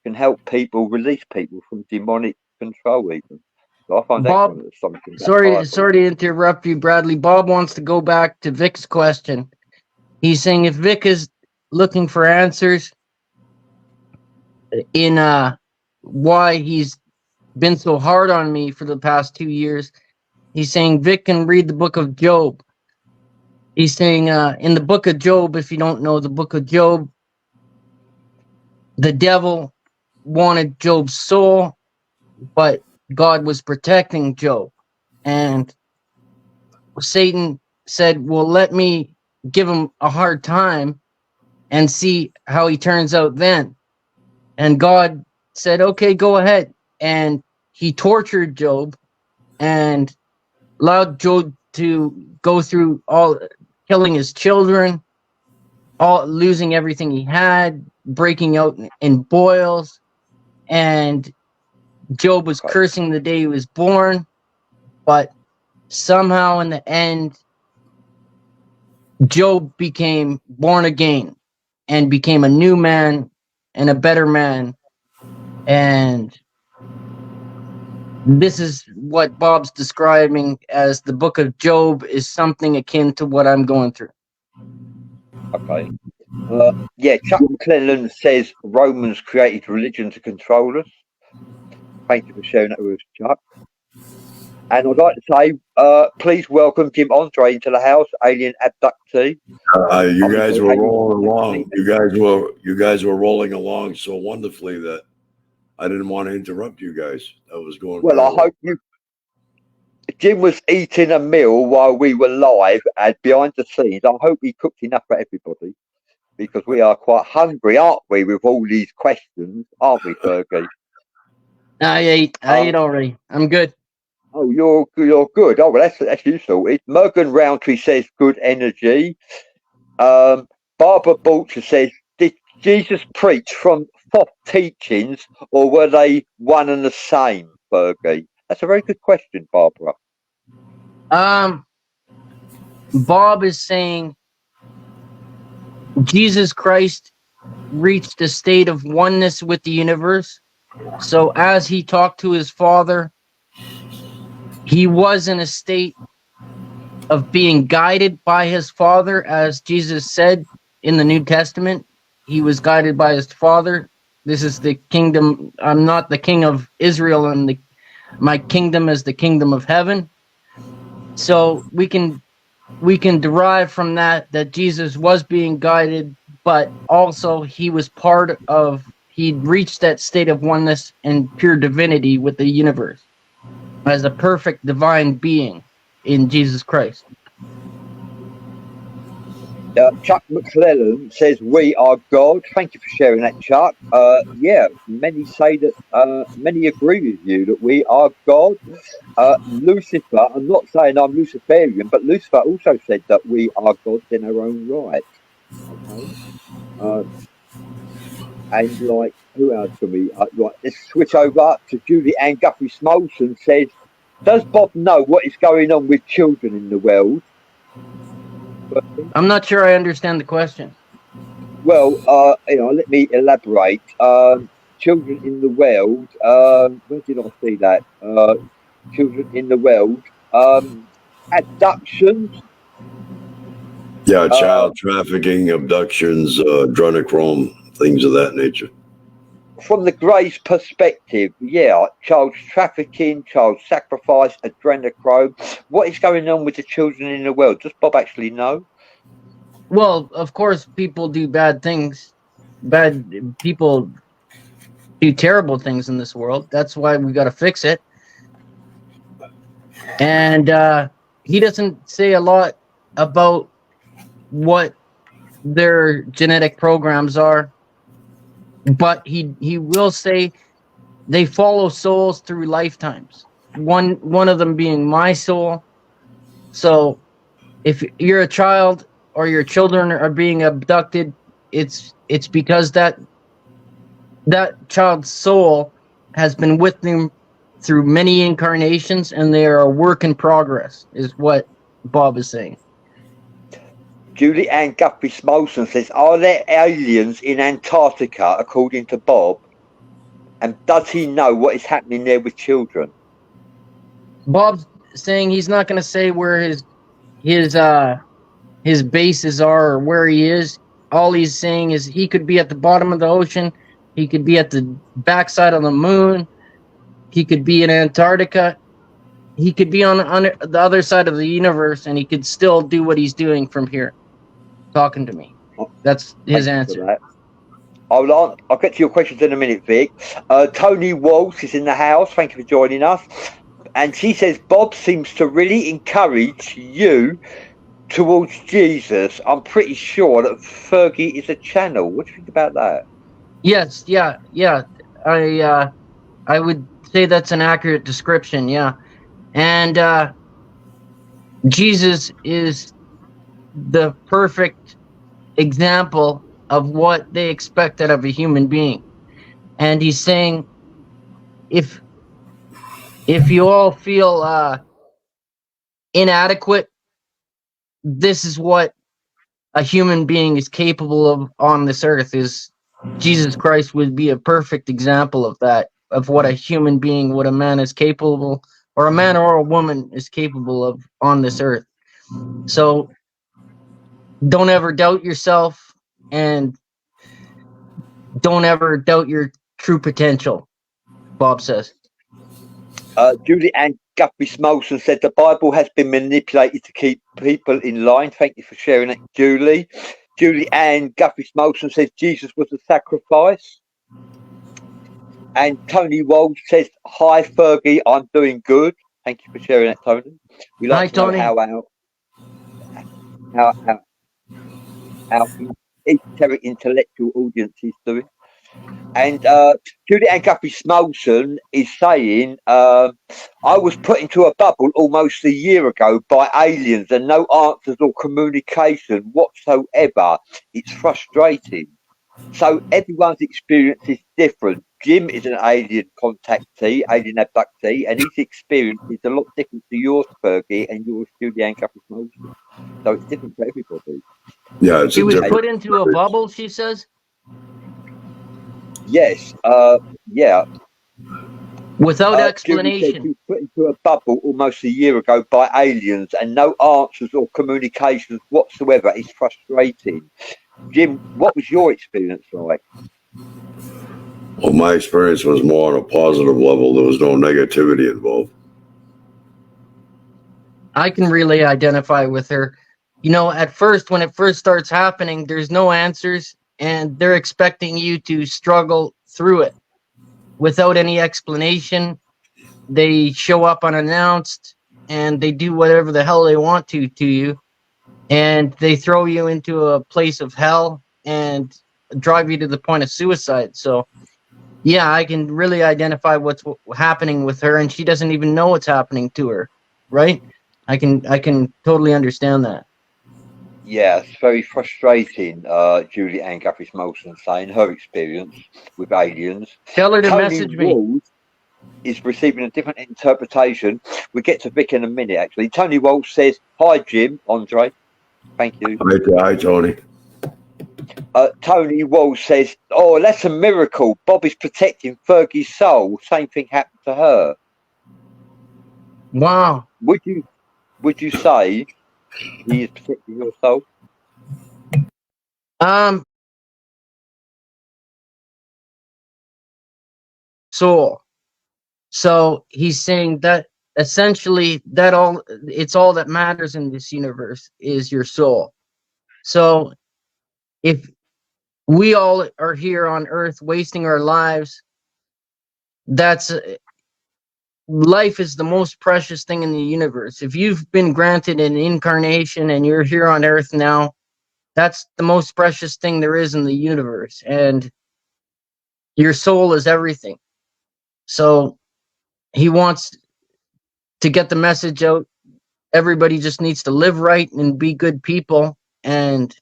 can help people release people from demonic control. Even so, I find that Bob, kind of something. That sorry, Bible. sorry to interrupt you, Bradley. Bob wants to go back to Vic's question. He's saying if Vic is looking for answers in why he's been so hard on me for the past 2 years, he's saying Vic can read the book of Job. He's saying in the book of Job, if you don't know the book of Job, the devil wanted Job's soul, but God was protecting Job. And Satan said, well, let me give him a hard time and see how he turns out then. And God said, okay, go ahead. And he tortured Job and allowed Job to go through all killing his children, all losing everything he had, breaking out in boils. And Job was cursing the day he was born. But somehow in the end, Job became born again and became a new man and a better man. And this is what Bob's describing as the book of Job is something akin to what I'm going through. Okay. Yeah, Chuck McClellan says Romans created religion to control us. Thank you for sharing that with us, Chuck. And I'd like to say, please welcome Jim Andre into the house, alien abductee. You guys were rolling along. You guys were rolling along so wonderfully that I didn't want to interrupt you guys. That was going well. I hope you. Jim was eating a meal while we were live and behind the scenes. I hope he cooked enough for everybody because we are quite hungry, aren't we? With all these questions, aren't we, Fergie? I ate already. I'm good. Oh, you're good. Oh, well, that's you sorted. Morgan Roundtree says good energy. Barbara Bulcher says, did Jesus preach from false teachings or were they one and the same, Fergie? That's a very good question, Barbara. Bob is saying Jesus Christ reached a state of oneness with the universe. So as he talked to his Father, he was in a state of being guided by his Father, as Jesus said in the New Testament. He was guided by his Father. This is the kingdom. I'm not the king of Israel, and my kingdom is the kingdom of heaven. So we can derive from that Jesus was being guided, but also he reached that state of oneness and pure divinity with the universe as a perfect divine being in Jesus Christ. Chuck McClellan says, we are God. Thank you for sharing that, Chuck. Yeah, many say that, many agree with you that we are God. Lucifer, I'm not saying I'm Luciferian, but Lucifer also said that we are gods in our own right. Okay. And like, who else can we, right, let's switch over to Julie Ann Guthrie Smolson says, does Bob know what is going on with children in the world? I'm not sure I understand the question. Well, let me elaborate. Children in the world. Where did I see that? Children in the world. Abductions. Yeah, child trafficking, abductions, adrenochrome, things of that nature. From the Greys' perspective, yeah, child trafficking, child sacrifice, adrenochrome. What is going on with the children in the world? Does Bob actually know? Well, of course, people do bad things. Bad people do terrible things in this world. That's why we got to fix it. And he doesn't say a lot about what their genetic programs are, but he will say they follow souls through lifetimes. One of them being my soul. So if you're a child or your children are being abducted, it's because that child's soul has been with them through many incarnations, and they are a work in progress, is what Bob is saying. Julie Ann Guthrie Smolson says, are there aliens in Antarctica, according to Bob? And does he know what is happening there with children? Bob's saying he's not going to say where his bases are or where he is. All he's saying is he could be at the bottom of the ocean, he could be at the backside of the moon, he could be in Antarctica, he could be on the other side of the universe, and he could still do what he's doing from here, talking to me. That's his answer. I'll get to your questions in a minute, Vic. Tony Walsh is in the house. Thank you for joining us. And she says, Bob seems to really encourage you towards Jesus. I'm pretty sure that Fergie is a channel. What do you think about that? Yes, yeah. I would say that's an accurate description, yeah. And Jesus is the perfect example of what they expect out of a human being. And he's saying, if you all feel inadequate, this is what a human being is capable of on this earth. Is Jesus Christ would be a perfect example of that, of what a human being, what a man is capable, or a man or a woman is capable of on this earth. So don't ever doubt yourself, and don't ever doubt your true potential, Bob says. Julie Ann Guthrie Smolson said the Bible has been manipulated to keep people in line. Thank you for sharing it, Julie. Julie Ann Guthrie Smolson says Jesus was a sacrifice. And Tony Walsh says, hi, Fergie, I'm doing good. Thank you for sharing that, Tony. We like to know how esoteric intellectual audience is doing. And Julie Ann Guthrie Smolson is saying, I was put into a bubble almost a year ago by aliens and no answers or communication whatsoever. It's frustrating. So everyone's experience is different. Jim is an alien contactee, alien abductee, and his experience is a lot different to yours, Fergie, and yours, Julie Ann Guthrie Smolson. So it's different for everybody. Yeah, he was put into a bubble, she says. Yes, yeah. Without explanation. He was put into a bubble almost a year ago by aliens and no answers or communications whatsoever. It's frustrating. Jim, what was your experience like? Well, my experience was more on a positive level. There was no negativity involved. I can really identify with her. You know, at first, when it first starts happening, there's no answers, and they're expecting you to struggle through it without any explanation. They show up unannounced, and they do whatever the hell they want to you, and they throw you into a place of hell and drive you to the point of suicide. So, yeah, I can really identify what's happening with her, and she doesn't even know what's happening to her, right? I can totally understand that. Yeah, it's very frustrating, Julie Ann Guthrie Smolson saying her experience with aliens. Tell her to message me. Is receiving a different interpretation. We get to Vic in a minute, actually. Tony Walsh says, hi, Jim, Andre. Thank you. Hi, Tony. Tony Walsh says, oh, that's a miracle. Bob is protecting Fergie's soul. Same thing happened to her. Wow. Would you say he is protecting your soul? Soul. So he's saying that essentially it's all that matters in this universe is your soul. So if we all are here on Earth wasting our lives, that's life is the most precious thing in the universe. If you've been granted an incarnation and you're here on Earth now, that's the most precious thing there is in the universe. And your soul is everything. So he wants to get the message out. Everybody just needs to live right and be good people. And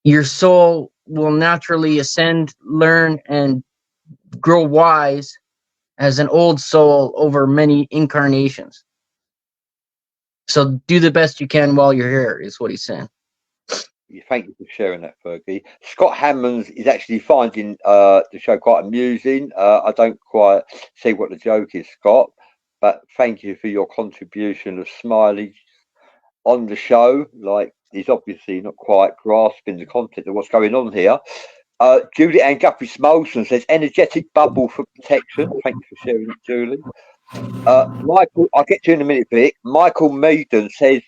your soul will naturally ascend, learn, and grow wise as an old soul over many incarnations. So do the best you can while you're here, is what he's saying. Thank you for sharing that, Fergie. Scott Hammonds is actually finding the show quite amusing. I don't quite see what the joke is, Scott, but thank you for your contribution of smiley on the show. Like, he's obviously not quite grasping the content of what's going on here. Julie Ann Guthrie Smolson says, energetic bubble for protection. Thank you for sharing it, Julie. Michael, I'll get to you in a minute, Vic. Michael Meaden says,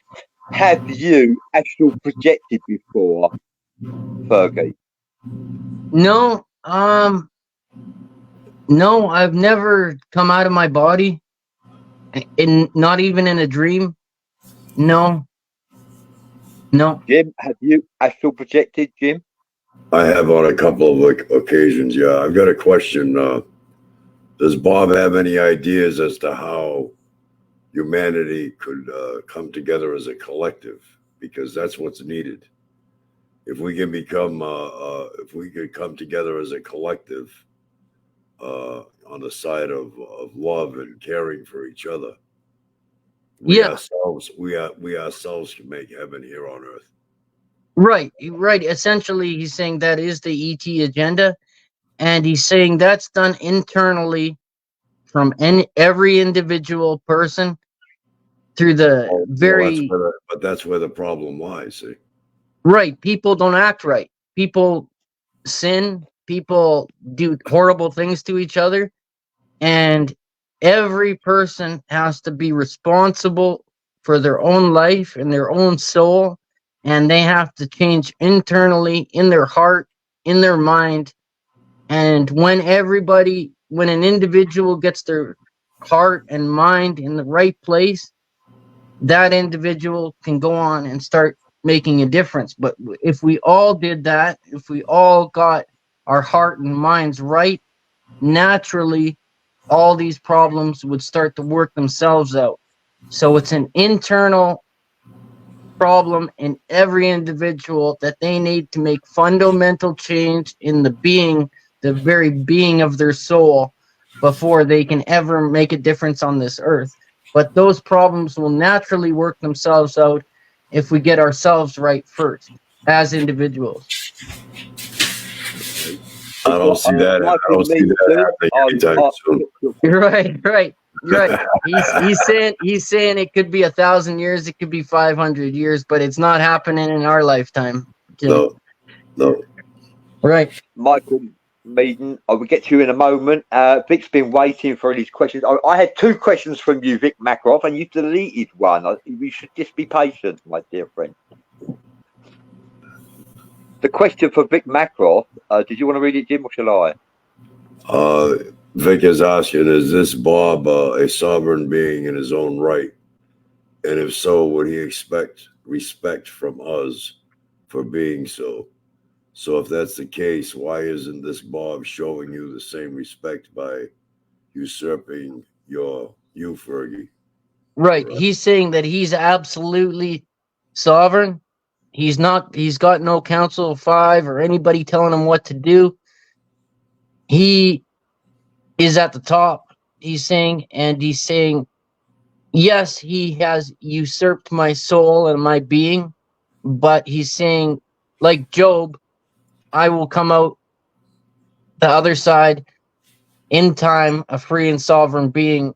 have you astral projected before, Fergie? No, no, I've never come out of my body, not even in a dream. No. Jim, have you astral projected, Jim? I have on a couple of occasions. Yeah, I've got a question. Does Bob have any ideas as to how humanity could come together as a collective? Because that's what's needed. If we can if we could come together as a collective on the side of love and caring for each other, we ourselves can make heaven here on earth. Right. Essentially, he's saying that is the ET agenda, and he's saying that's done internally from every individual person through the But that's where the problem lies. See? Right. People don't act right. People sin. People do horrible things to each other, and every person has to be responsible for their own life and their own soul, and they have to change internally in their heart, in their mind. And when an individual gets their heart and mind in the right place, that individual can go on and start making a difference. But if we all did that, if we all got our heart and minds right, naturally all these problems would start to work themselves out. So it's an internal problem in every individual that they need to make fundamental change in the very being of their soul, before they can ever make a difference on this earth. But those problems will naturally work themselves out if we get ourselves right first as individuals. I don't see that. I don't see that happening anytime soon. Right. He's saying it could be 1,000 years, it could be 500 years, but it's not happening in our lifetime. No. Right. Michael Meaden, I will get to you in a moment. Vic's been waiting for these questions. I had two questions from you, Vic Makaroff, and you deleted one. You should just be patient, my dear friend. The question for Vic Makaroff, did you want to read it, Jim, or shall I? Vic is asking, is this Bob a sovereign being in his own right? And if so, would he expect respect from us for being so? So if that's the case, why isn't this Bob showing you the same respect by usurping you, Fergie? Right. He's saying that he's absolutely sovereign. He's got no council of five or anybody telling him what to do. He is at the top, he's saying, yes, he has usurped my soul and my being, but he's saying, like Job, I will come out the other side in time, a free and sovereign being,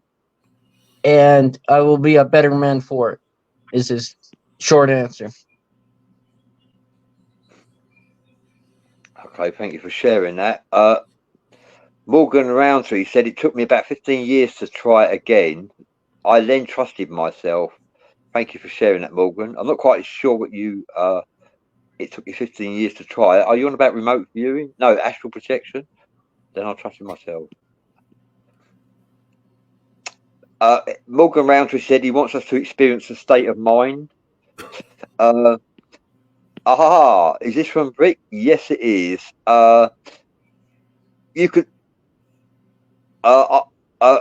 and I will be a better man for it, is his short answer. Okay, thank you for sharing that. Morgan Roundtree said, it took me about 15 years to try it again. I then trusted myself. Thank you for sharing that, Morgan. I'm not quite sure what you... it took you 15 years to try it. Are you on about remote viewing? No, astral projection? Then I trusted myself. Morgan Roundtree said he wants us to experience a state of mind. Is this from Rick? Yes, it is. You could. Uh, uh,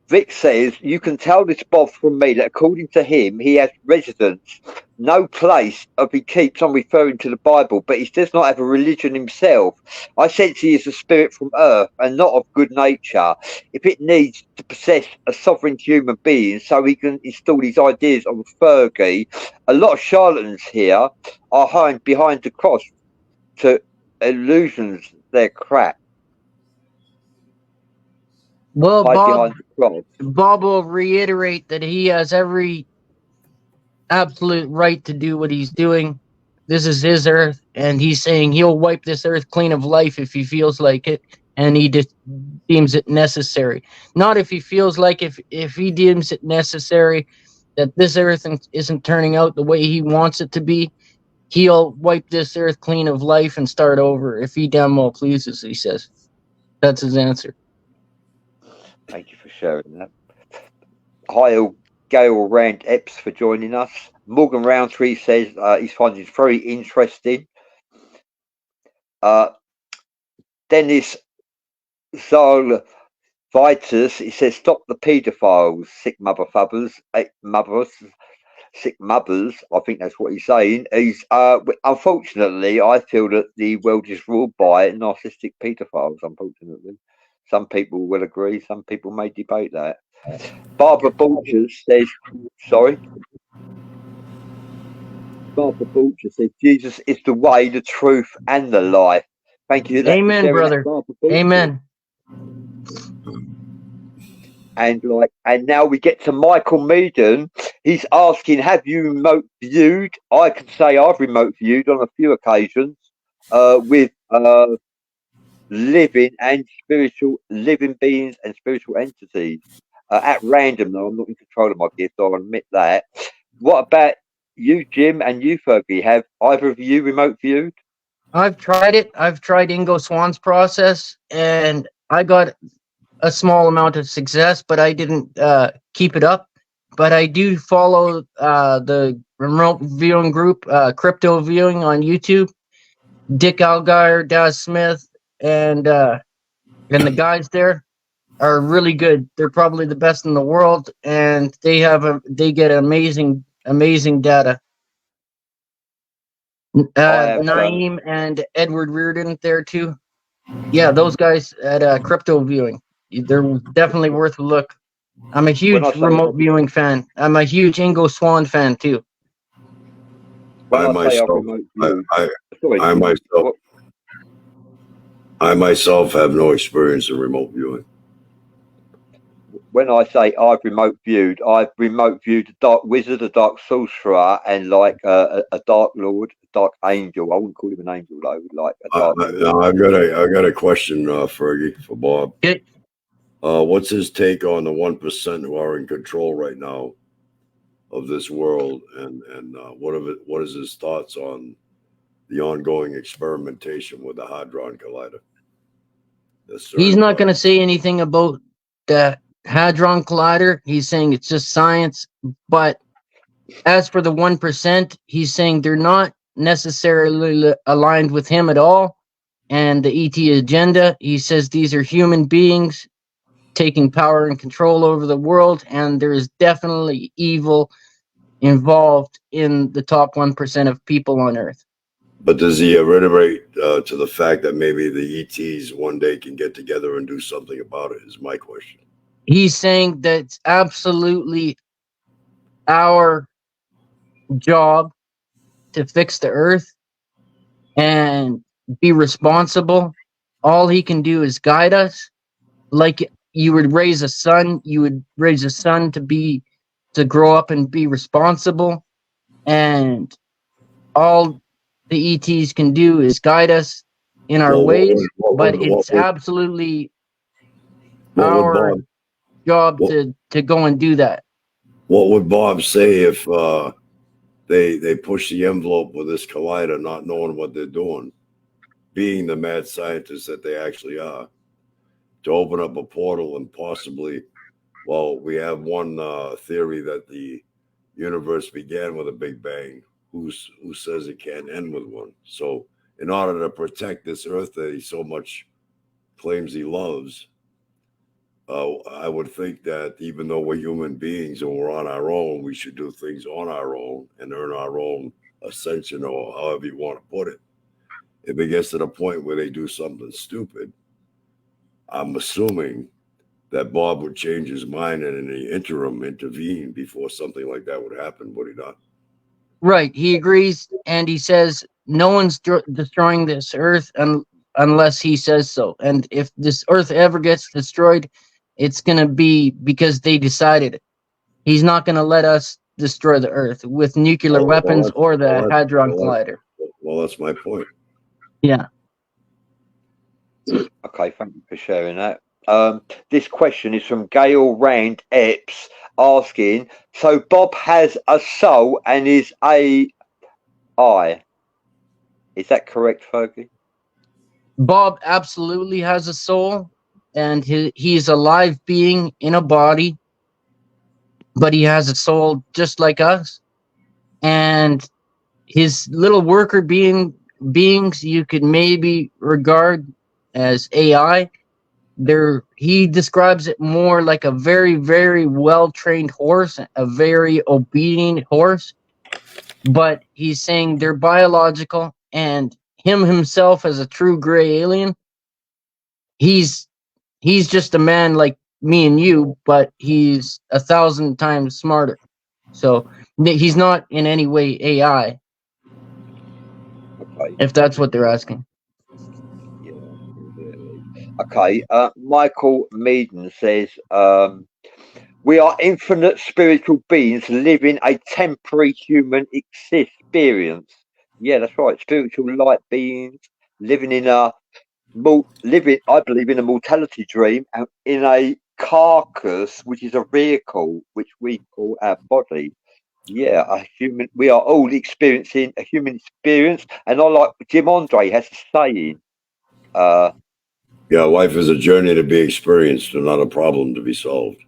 Vic says you can tell this Bob from me that according to him, he has residence, no place of he keeps on referring to the Bible, but he does not have a religion himself. I sense he is a spirit from earth and not of good nature. If it needs to possess a sovereign human being so he can install his ideas on Fergie, a lot of charlatans here are hiding behind the cross to illusions. They're crap. Well, Hide behind the cross. Bob will reiterate that he has every absolute right to do what he's doing. This is his earth, and he's saying he'll wipe this earth clean of life if he feels like it, and he just deems it necessary. Not if he feels like if he deems it necessary that this earth isn't turning out the way he wants it to be, he'll wipe this earth clean of life and start over if he damn well pleases, he says. That's his answer. Thank you for sharing that. Hi, Gail Rand Epps for joining us. Morgan Roundtree says he's finding it very interesting. Dennis Zol Vitus, he says, stop the paedophiles, sick motherfuckers, sick mothers. I think that's what he's saying. He's unfortunately, I feel that the world is ruled by narcissistic paedophiles. Unfortunately, some people will agree. Some people may debate that. Barbara Bulchers says, sorry. Barbara Bulcher says, Jesus is the way, the truth, and the life. Thank you. Amen, brother. Amen. And now we get to Michael Meaden. He's asking, have you remote viewed? I can say I've remote viewed on a few occasions with living beings and spiritual entities. At random, though, I'm not in control of my gift, I'll admit that. What about you, Jim, and you, Fergie? Have either of you remote viewed? I've tried it. I've tried Ingo Swan's process, and I got a small amount of success, but I didn't keep it up. But I do follow the remote viewing group, Crypto Viewing on YouTube. Dick Algeier, Daz Smith, and the guys there are really good. They're probably the best in the world, and they get amazing data. Naeem and Edward Reardon there too. Yeah, those guys at Crypto Viewing, they're definitely worth a look. I'm a huge remote viewing fan. I'm a huge Ingo Swan fan too. I myself have no experience in remote viewing. When I say I've remote viewed a dark wizard, a dark sorcerer, and like a dark lord, a dark angel. I wouldn't call him an angel though. Like a dark lord. I got a question, Fergie, for Bob. Okay. What's his take on the 1% who are in control right now of this world, and what is his thoughts on the ongoing experimentation with the Hadron Collider? He's not going to say anything about the Hadron Collider. He's saying it's just science. But as for the 1%, he's saying they're not necessarily aligned with him at all. And the ET agenda, he says these are human beings taking power and control over the world. And there is definitely evil involved in the top 1% of people on Earth. But does he reiterate to the fact that maybe the ETs one day can get together and do something about it, is my question. He's saying that it's absolutely our job to fix the Earth and be responsible. All he can do is guide us. Like you would raise a son, to grow up and be responsible. And all the ETs can do is guide us in our ways, but it's absolutely our job to go and do that. What would Bob say if they push the envelope with this collider, not knowing what they're doing, being the mad scientists that they actually are, to open up a portal and possibly Well, we have one theory that the universe began with a big bang. Who says it can't end with one? So, in order to protect this Earth that he so much claims he loves, I would think that even though we're human beings and we're on our own, we should do things on our own and earn our own ascension, or however you want to put it. If it gets to the point where they do something stupid, I'm assuming that Bob would change his mind and in the interim intervene before something like that would happen, would he not? Right. He agrees, and he says no one's destroying this earth unless he says so. And if this earth ever gets destroyed, it's going to be because they decided it. He's not going to let us destroy the earth with nuclear weapons or the Hadron Collider. Well, that's my point. Yeah. Okay, thank you for sharing that. This question is from Gail Rand Epps asking, so Bob has a soul and is AI. Is that correct, Fergie? Bob absolutely has a soul, and he's a live being in a body, but he has a soul just like us. And his little worker beings you could maybe regard as AI. He describes it more like a very, very well-trained horse, a very obedient horse. But he's saying they're biological, and him himself as a true gray alien, he's just a man like me and you, but he's 1,000 times smarter. So he's not in any way AI. Okay. If that's what they're asking. Yeah. Okay. Michael Meaden says, we are infinite spiritual beings living a temporary human experience. Yeah, that's right. Spiritual light beings living in I believe, in a mortality dream and in a carcass, which is a vehicle, which we call our body. Yeah, we are all experiencing a human experience. And I like Jim Andre has a saying. Yeah, life is a journey to be experienced and not a problem to be solved.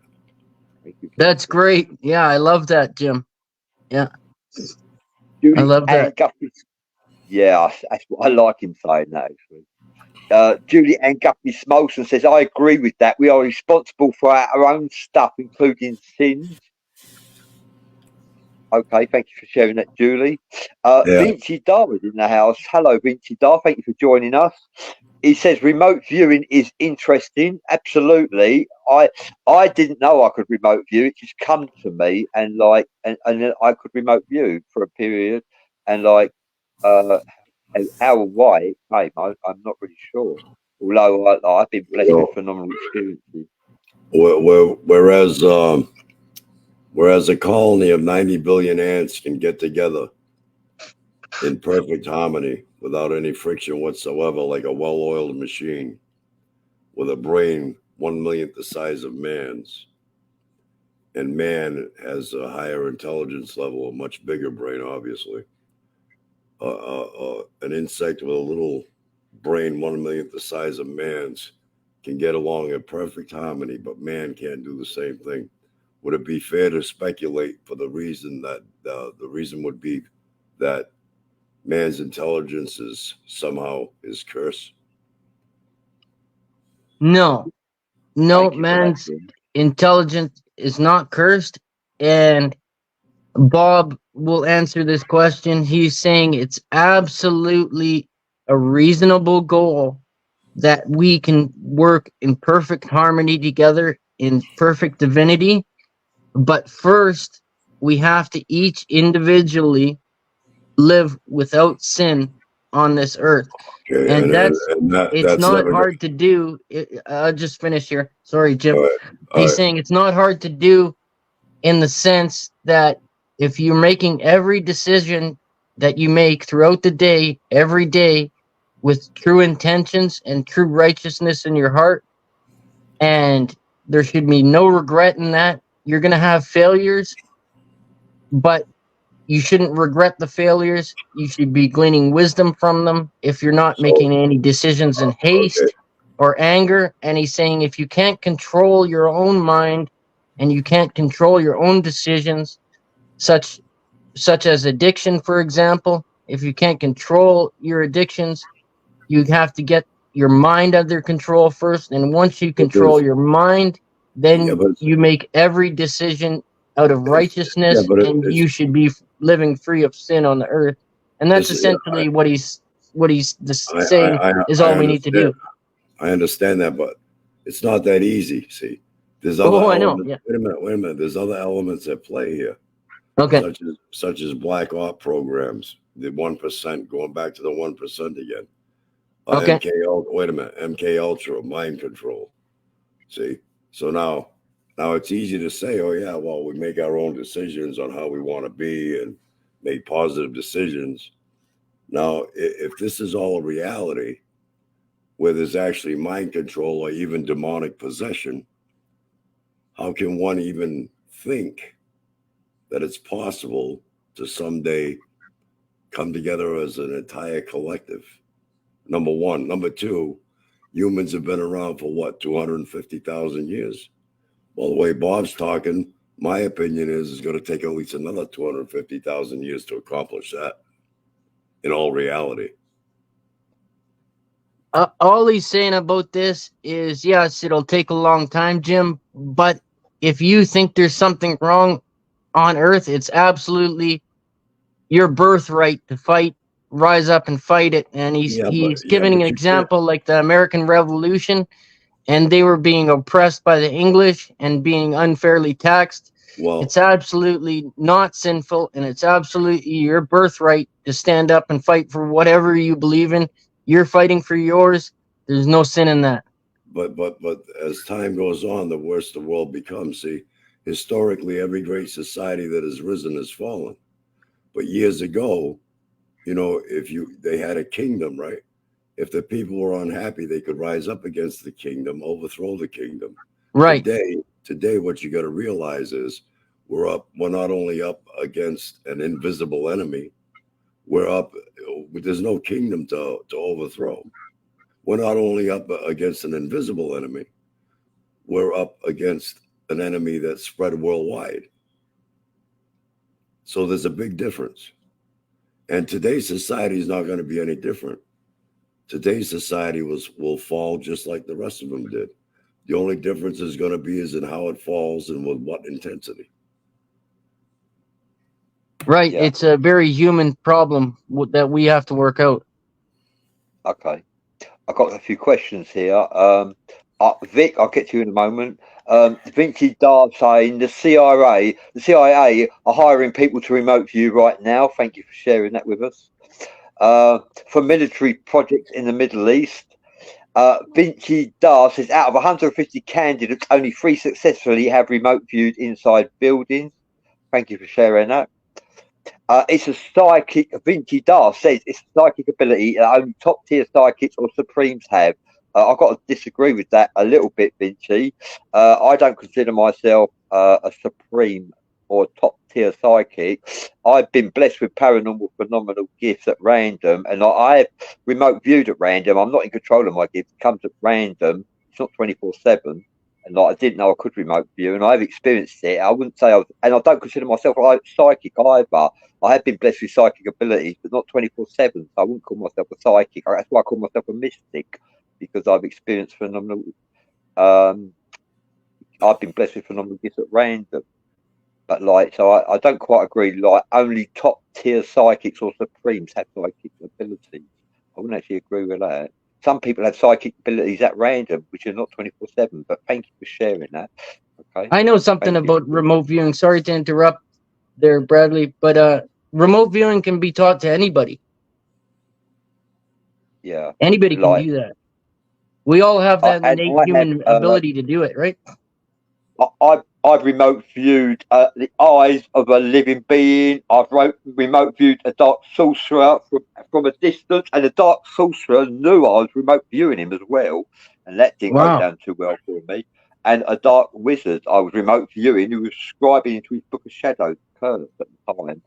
That's great. Yeah, I love that, Jim. Yeah. Julie I love that. Guffey, yeah, that's what I like him saying that, actually. Julie Ann Guffey Smolson says, I agree with that. We are responsible for our own stuff, including sins. Okay, thank you for sharing that, Julie. Vincey Dar is in the house. Hello, Vincey Dar. Thank you for joining us. He says remote viewing is interesting. Absolutely. I didn't know I could remote view. It just come to me, and and then I could remote view for a period, and how and why it came, I'm not really sure. Although I've been blessed with phenomenal experiences. Whereas a colony of 90 billion ants can get together in perfect harmony without any friction whatsoever, like a well-oiled machine with a brain 1/1,000,000th the size of man's. And man has a higher intelligence level, a much bigger brain, obviously. An insect with a little brain 1/1,000,000th the size of man's can get along in perfect harmony, but man can't do the same thing. Would it be fair to speculate for the reason that the reason would be that man's intelligence is somehow his curse? No, man's intelligence is not cursed, and Bob will answer this question. He's saying it's absolutely a reasonable goal that we can work in perfect harmony together in perfect divinity. But first, we have to each individually live without sin on this earth. Okay, and it's not hard to do. I'll just finish here. Sorry, Jim. He's saying it's not hard to do in the sense that if you're making every decision that you make throughout the day, every day, with true intentions and true righteousness in your heart, and there should be no regret in that. You're going to have failures, but you shouldn't regret the failures. You should be gleaning wisdom from them if you're not making any decisions in haste or anger. And he's saying if you can't control your own mind and you can't control your own decisions, such as addiction, for example. If you can't control your addictions, you have to get your mind under control first. And once you But control your mind, yeah, then but you make every decision out of yeah, righteousness, but and you should be living free of sin on the earth. And that's it's essentially what he's saying is I all we need to understand. do. I understand that, but it's not that easy. See, there's other Oh, I know. elements. Yeah. Wait a minute. There's other elements at play here, Okay. such as black op programs, the 1%, going back to the 1% again. Okay. Wait a minute, MK Ultra, mind control. See, so now it's easy to say, oh yeah, well, we make our own decisions on how we want to be and make positive decisions. Now, if this is all a reality, where there's actually mind control or even demonic possession, how can one even think that it's possible to someday come together as an entire collective? Number one. Number two, humans have been around for what, 250,000 years? Well, the way Bob's talking, my opinion is it's going to take at least another 250,000 years to accomplish that in all reality. All he's saying about this is, yes, it'll take a long time, Jim, but if you think there's something wrong on Earth, it's absolutely your birthright to fight, rise up and fight it. And he's giving an But you can't. example like the American Revolution, and they were being oppressed by the English and being unfairly taxed. Well, It's absolutely not sinful, and it's absolutely your birthright to stand up and fight for whatever you believe in. You're fighting for yours. There's no sin in that. but as time goes on, the worse the world becomes. See, historically, every great society that has risen has fallen. But years ago, they had a kingdom, right? If the people were unhappy, they could rise up against the kingdom, overthrow the kingdom. Right. Today, what you got to realize is we're not only up against an invisible enemy, there's no kingdom to overthrow. We're not only up against an invisible enemy, we're up against an enemy that's spread worldwide. So there's a big difference. And today's society is not going to be any different. Today's society will fall just like the rest of them did. The only difference is going to be is in how it falls and with what intensity. Right. Yeah. It's a very human problem that we have to work out. Okay. I've got a few questions here. Vic, I'll get to you in a moment. Vinci Dar saying the CIA are hiring people to remote view right now. Thank you for sharing that with us. For military projects in the Middle East. Vinci Dar says out of 150 candidates, only 3 successfully have remote viewed inside buildings. Thank you for sharing that. It's a psychic. Vinci Dar says it's a psychic ability that only top tier psychics or supremes have. I've got to disagree with that a little bit, Vinci. I don't consider myself a supreme or top tier psychic. I've been blessed with paranormal phenomenal gifts at random, and I've remote viewed at random. I'm not in control of my gifts. It comes at random. It's not 24/7. And I didn't know I could remote view, and I've experienced it. I wouldn't say and I don't consider myself psychic either. I have been blessed with psychic abilities, but not 24/7. So I wouldn't call myself a psychic. That's why I call myself a mystic, because I've experienced phenomenal. I've been blessed with phenomenal gifts at random, but so I don't quite agree. Like only top tier psychics or supremes have psychic abilities. I wouldn't actually agree with that. Some people have psychic abilities at random, which are not 24/7. But thank you for sharing that. Okay. I know something about remote viewing. Sorry to interrupt there, Bradley, but remote viewing can be taught to anybody. Yeah. Anybody can do that. We all have that innate human ability to do it, right? I've remote viewed the eyes of a living being. I've remote viewed a dark sorcerer from a distance, and the dark sorcerer knew I was remote viewing him as well, and that didn't go down too well for me. And a dark wizard I was remote viewing who was scribing into his book of shadows curse at the time.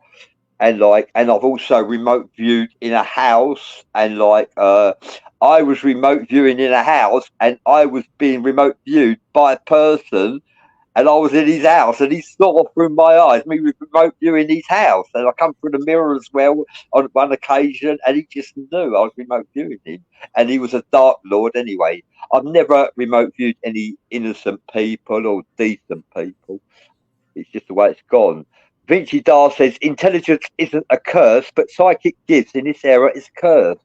And I've also remote viewed in a house, and I was remote viewing in a house, and I was being remote viewed by a person. and I was in his house, and he saw through my eyes me with remote view in his house, and I come through the mirror as well on one occasion, and he just knew I was remote viewing him, and he was a Dark Lord anyway. I've never remote viewed any innocent people or decent people. It's just the way it's gone. Vinci Dar says intelligence isn't a curse, but psychic gifts in this era is a curse.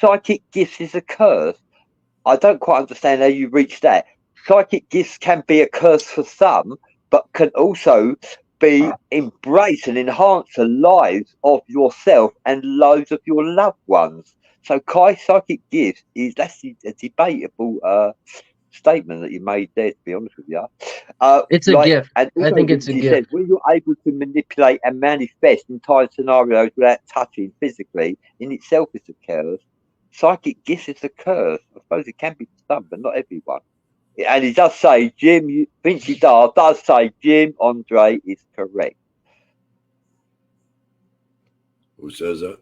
Psychic gifts is a curse. I don't quite understand how you reach that. Psychic gifts can be a curse for some, but can also be embrace and enhance the lives of yourself and lives of your loved ones. So Kai psychic gifts that's a debatable statement that you made there, to be honest with you. It's a gift. And I also think it's a she gift. said, when you're able to manipulate and manifest entire scenarios without touching physically, in itself is a curse. Psychic gifts is a curse. I suppose it can be for some, but not everyone. And he does say, Vinci Dar does say Jim Andre is correct. Who says that?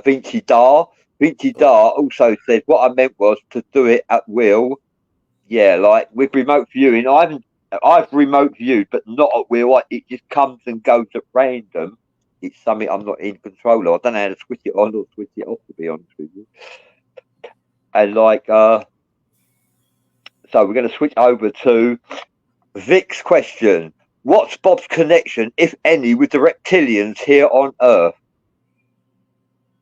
Vinci Dar. Vinci Dar also said, what I meant was to do it at will. Yeah, like with remote viewing, I've remote viewed, but not at will. It just comes and goes at random. It's something I'm not in control of. I don't know how to switch it on or switch it off, to be honest with you. And so we're going to switch over to Vic's question. What's Bob's connection, if any, with the reptilians here on Earth?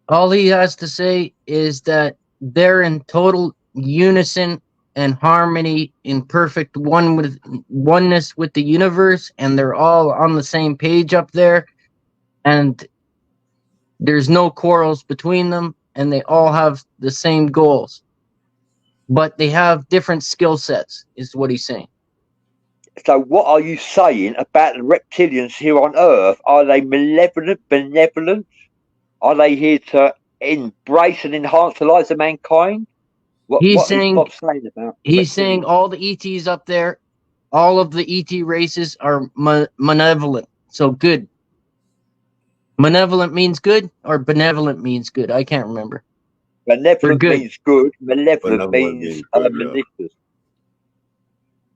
All he has to say is that they're in total unison and harmony, in perfect oneness with the universe, and they're all on the same page up there, and there's no quarrels between them, and they all have the same goals, but they have different skill sets, is what he's saying. So what are you saying about the reptilians here on Earth? Are they malevolent, benevolent? Are they here to embrace and enhance the lives of mankind? What is Bob saying about he's saying all the ETs up there, all of the ET races are malevolent, so good. Malevolent means good, or benevolent means good. I can't remember. Benevolent means good. Malevolent means malicious.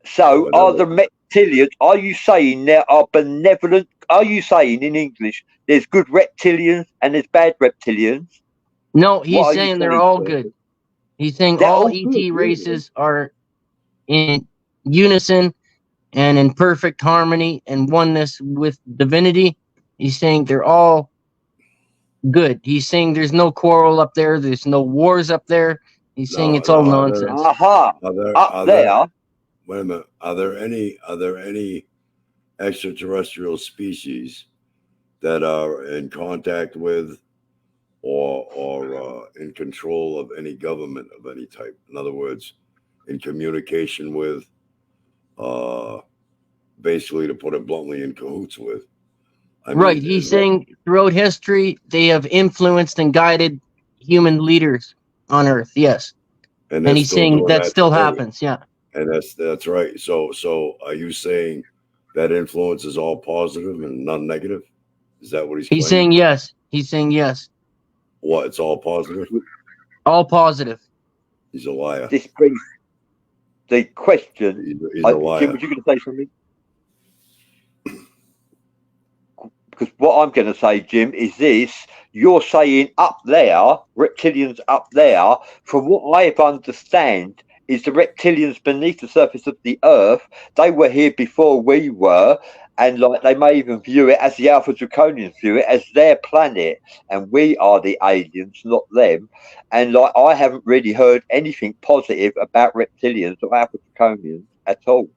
So are the reptilians? Are you saying there are benevolent? Are you saying in English there's good reptilians and there's bad reptilians? No, he's saying they're all good. He's saying all ET races are in unison and in perfect harmony and oneness with divinity. He's saying they're all good. He's saying there's no quarrel up there. There's no wars up there. He's saying it's all nonsense. Up there. Wait a minute. Are there any extraterrestrial species that are in contact with or in control of any government of any type? In other words, in communication with, basically, to put it bluntly, in cahoots with. Right. He's saying throughout history, they have influenced and guided human leaders on Earth. Yes. And he's saying that still happens. Yeah. And that's right. So are you saying that influence is all positive and none negative? Is that what he's claiming? He's saying yes. He's saying yes. What? It's all positive? All positive. He's a liar. This brings the question. He's a liar. Jim, was you going to say something? Because what I'm going to say, Jim, is this. You're saying up there, reptilians up there, from what I understand, is the reptilians beneath the surface of the Earth. They were here before we were, and they may even view it as the Alpha Draconians view it as their planet, and we are the aliens, not them. And I haven't really heard anything positive about reptilians or Alpha Draconians at all.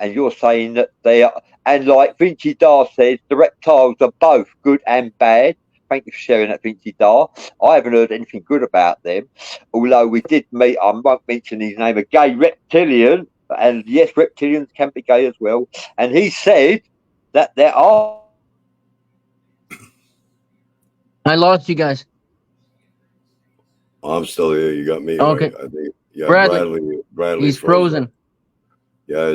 And you're saying that they are, and like Vinci Dar says, the reptiles are both good and bad. Thank you for sharing that, Vinci Dar. I haven't heard anything good about them. Although we did meet, I won't mention his name, a gay reptilian. And yes, reptilians can be gay as well. And he said that there are. I lost you guys. I'm still here. You got me. Okay. Right? I think, yeah, Bradley. He's frozen. Yeah,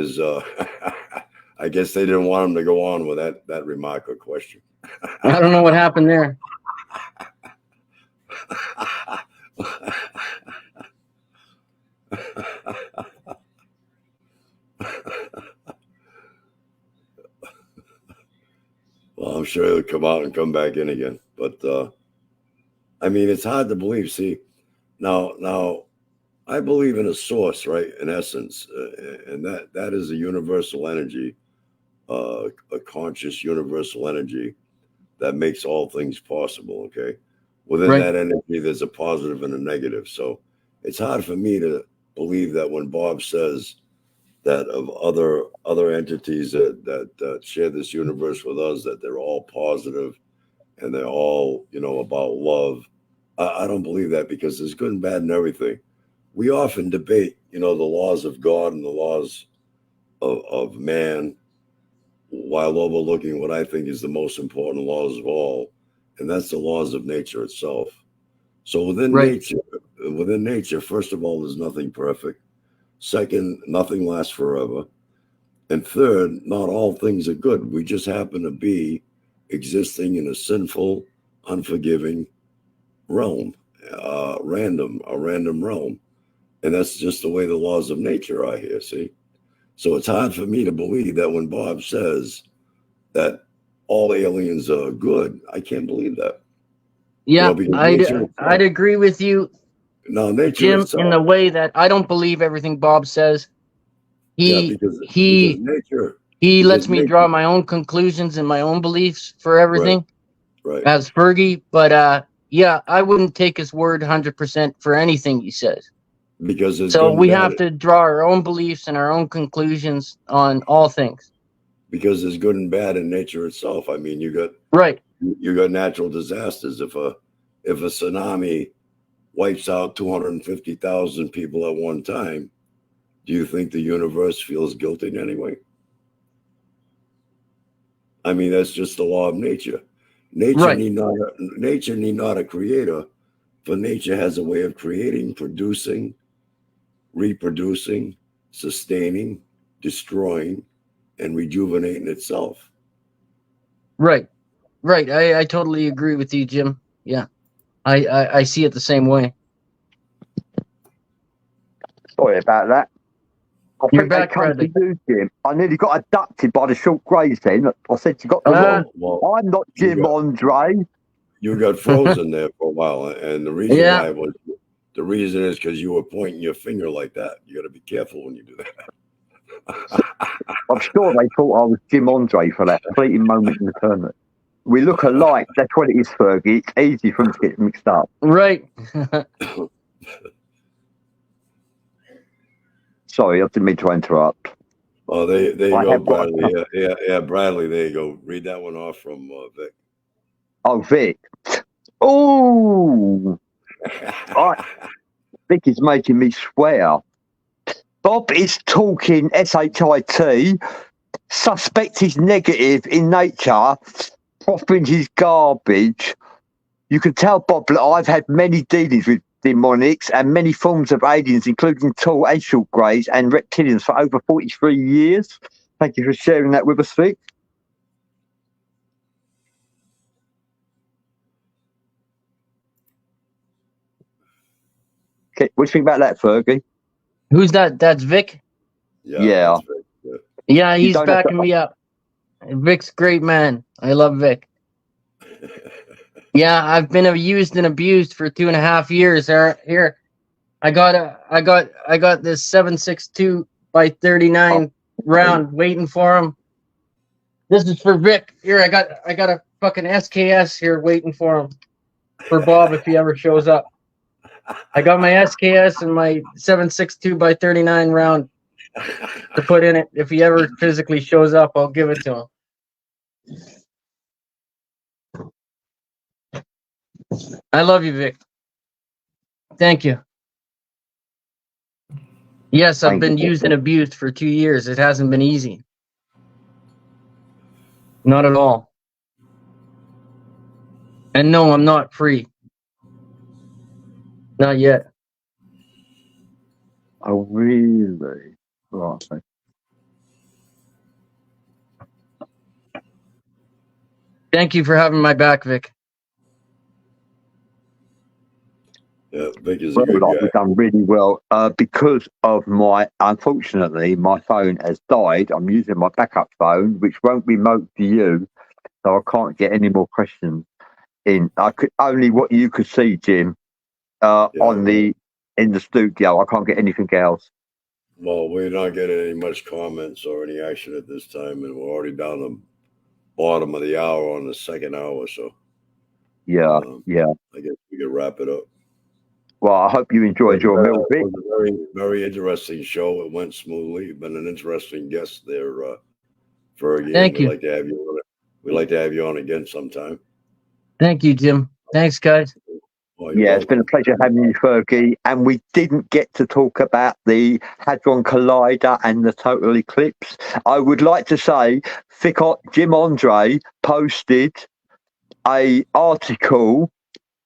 I guess they didn't want him to go on with that remark or question. I don't know what happened there. I'm sure he'll come out and come back in again. But I mean, it's hard to believe. See, now I believe in a source, right? In essence, and that is a universal energy, a conscious universal energy that makes all things possible. Okay, within Right. that energy, there's a positive and a negative. So it's hard for me to believe that when Bob says that of other entities that share this universe with us, that they're all positive and they're all about love. I don't believe that, because there's good and bad in everything. We often debate the laws of God and the laws of man, while overlooking what I think is the most important laws of all, and that's the laws of nature itself. So within Right. nature, first of all, there's nothing perfect. Second, nothing lasts forever. And third, not all things are good. We just happen to be existing in a sinful, unforgiving realm, a random realm. And that's just the way the laws of nature are here, see? So it's hard for me to believe that when Bob says that all aliens are good, I can't believe that. Yeah, Because nature I'd agree with you, nature Jim, itself. in the way that I don't believe everything Bob says. Because nature. He because lets me nature, draw my own conclusions and my own beliefs for everything right. as Fergie. But yeah, I wouldn't take his word 100% for anything he says. Because there's So good and we bad. have to draw our own beliefs and our own conclusions on all things. Because there's good and bad in nature itself. I mean, you got natural disasters. If a tsunami wipes out 250,000 people at one time, do you think the universe feels guilty in any way? I mean, that's just the law of nature. Nature need not a creator, for nature has a way of creating, producing, reproducing, sustaining, destroying, and rejuvenating itself. Right. I totally agree with you, Jim. Yeah. I see it the same way. Sorry about that. I You're think back, they come Bradley. to you, Jim. I nearly got abducted by the short greys then. I said you got the wrong. Well, I'm not Jim Andre. You got frozen there for a while, and the reason Yeah. why the reason is because you were pointing your finger like that. You got to be careful when you do that. I'm sure they thought I was Jim Andre for that fleeting moment in the tournament. We look alike. That's what it is, Fergie. It's easy for them to get mixed up. Right. Sorry, I didn't mean to interrupt. Oh, there you go, Bradley. Yeah, Bradley. There you go. Read that one off from Vic. Oh, Vic. Oh, Vic is making me swear. Bob is talking shit. Suspect is negative in nature. Proffering his garbage. You can tell, Bob, that I've had many dealings with demonics and many forms of aliens, including tall and short greys and reptilians, for over 43 years. Thank you for sharing that with us, Vic. Okay, what do you think about that, Fergie? Who's that? That's Vic? Yeah. That's right. Yeah, he's backing me up. Vic's a great man. I love Vic. Yeah, I've been used and abused for 2.5 years. Here, I got this 7.62 by 39 round waiting for him. This is for Vic. Here, I got a fucking SKS here waiting for him, for Bob if he ever shows up. I got my SKS and my 7.62 by 39 round to put in it. If he ever physically shows up, I'll give it to him. I love you, Vic. Thank you. Yes, I've been used and abused for 2 years. It hasn't been easy. Not at all. And no, I'm not free. Not yet. Oh, really? Right. Thank you for having my back, Vic. Yeah, Vic is a good guy. We've done really well. Because of unfortunately, my phone has died. I'm using my backup phone, which won't remote to you. so I can't get any more questions in. I could only what you could see, Jim, in the studio. I can't get anything else. Well, we're not getting any much comments or any action at this time, and we're already down the bottom of the hour on the second hour. So Yeah. I guess we can wrap it up. Well, I hope you enjoyed your meal, Vic. It was a very, very interesting show. It went smoothly. You've been an interesting guest there, Fergie. Thank you. We'd like to have you on. We'd like to have you on again sometime. Thank you, Jim. Thanks, guys. Oh, you're Yeah, it's been a pleasure having you, Fergie. And we didn't get to talk about the Hadron Collider and the total eclipse. I would like to say, Jim Andre posted a article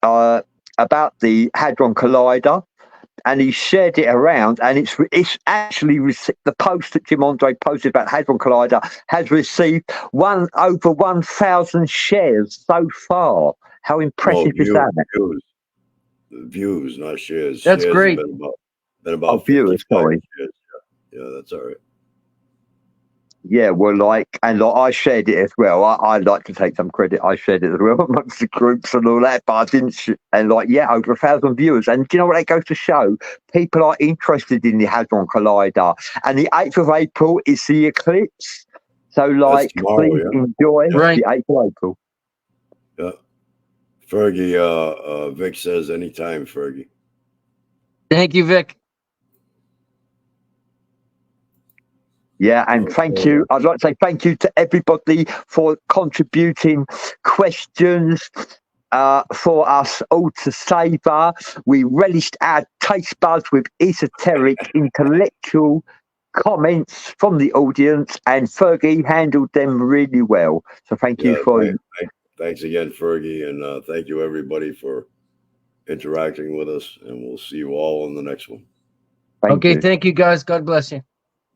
about the Hadron Collider, and he shared it around, and it's actually the post that Jim Andre posted about Hadron Collider has received over 1,000 shares so far. How impressive is that? Views, not shares. That's shares great. Been about viewers, sorry. Shares. Yeah, that's all right. Yeah, well, I shared it as well. I like to take some credit. I shared it as well amongst the groups and all that, but I didn't. Over 1,000 viewers. And do you know what that goes to show? People are interested in the Hadron Collider. And the 8th of April is the eclipse. So, tomorrow, please enjoy Right. the 8th of April. Yeah. Fergie, Vic says anytime, Fergie. Thank you, Vic. Yeah, and thank you. I'd like to say thank you to everybody for contributing questions for us all to savor. We relished our taste buds with esoteric, intellectual comments from the audience, and Fergie handled them really well. So thank you for... Thanks again, Fergie, and thank you, everybody, for interacting with us, and we'll see you all on the next one. Thank you, guys. God bless you.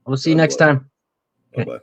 We'll see you next time. Bye-bye.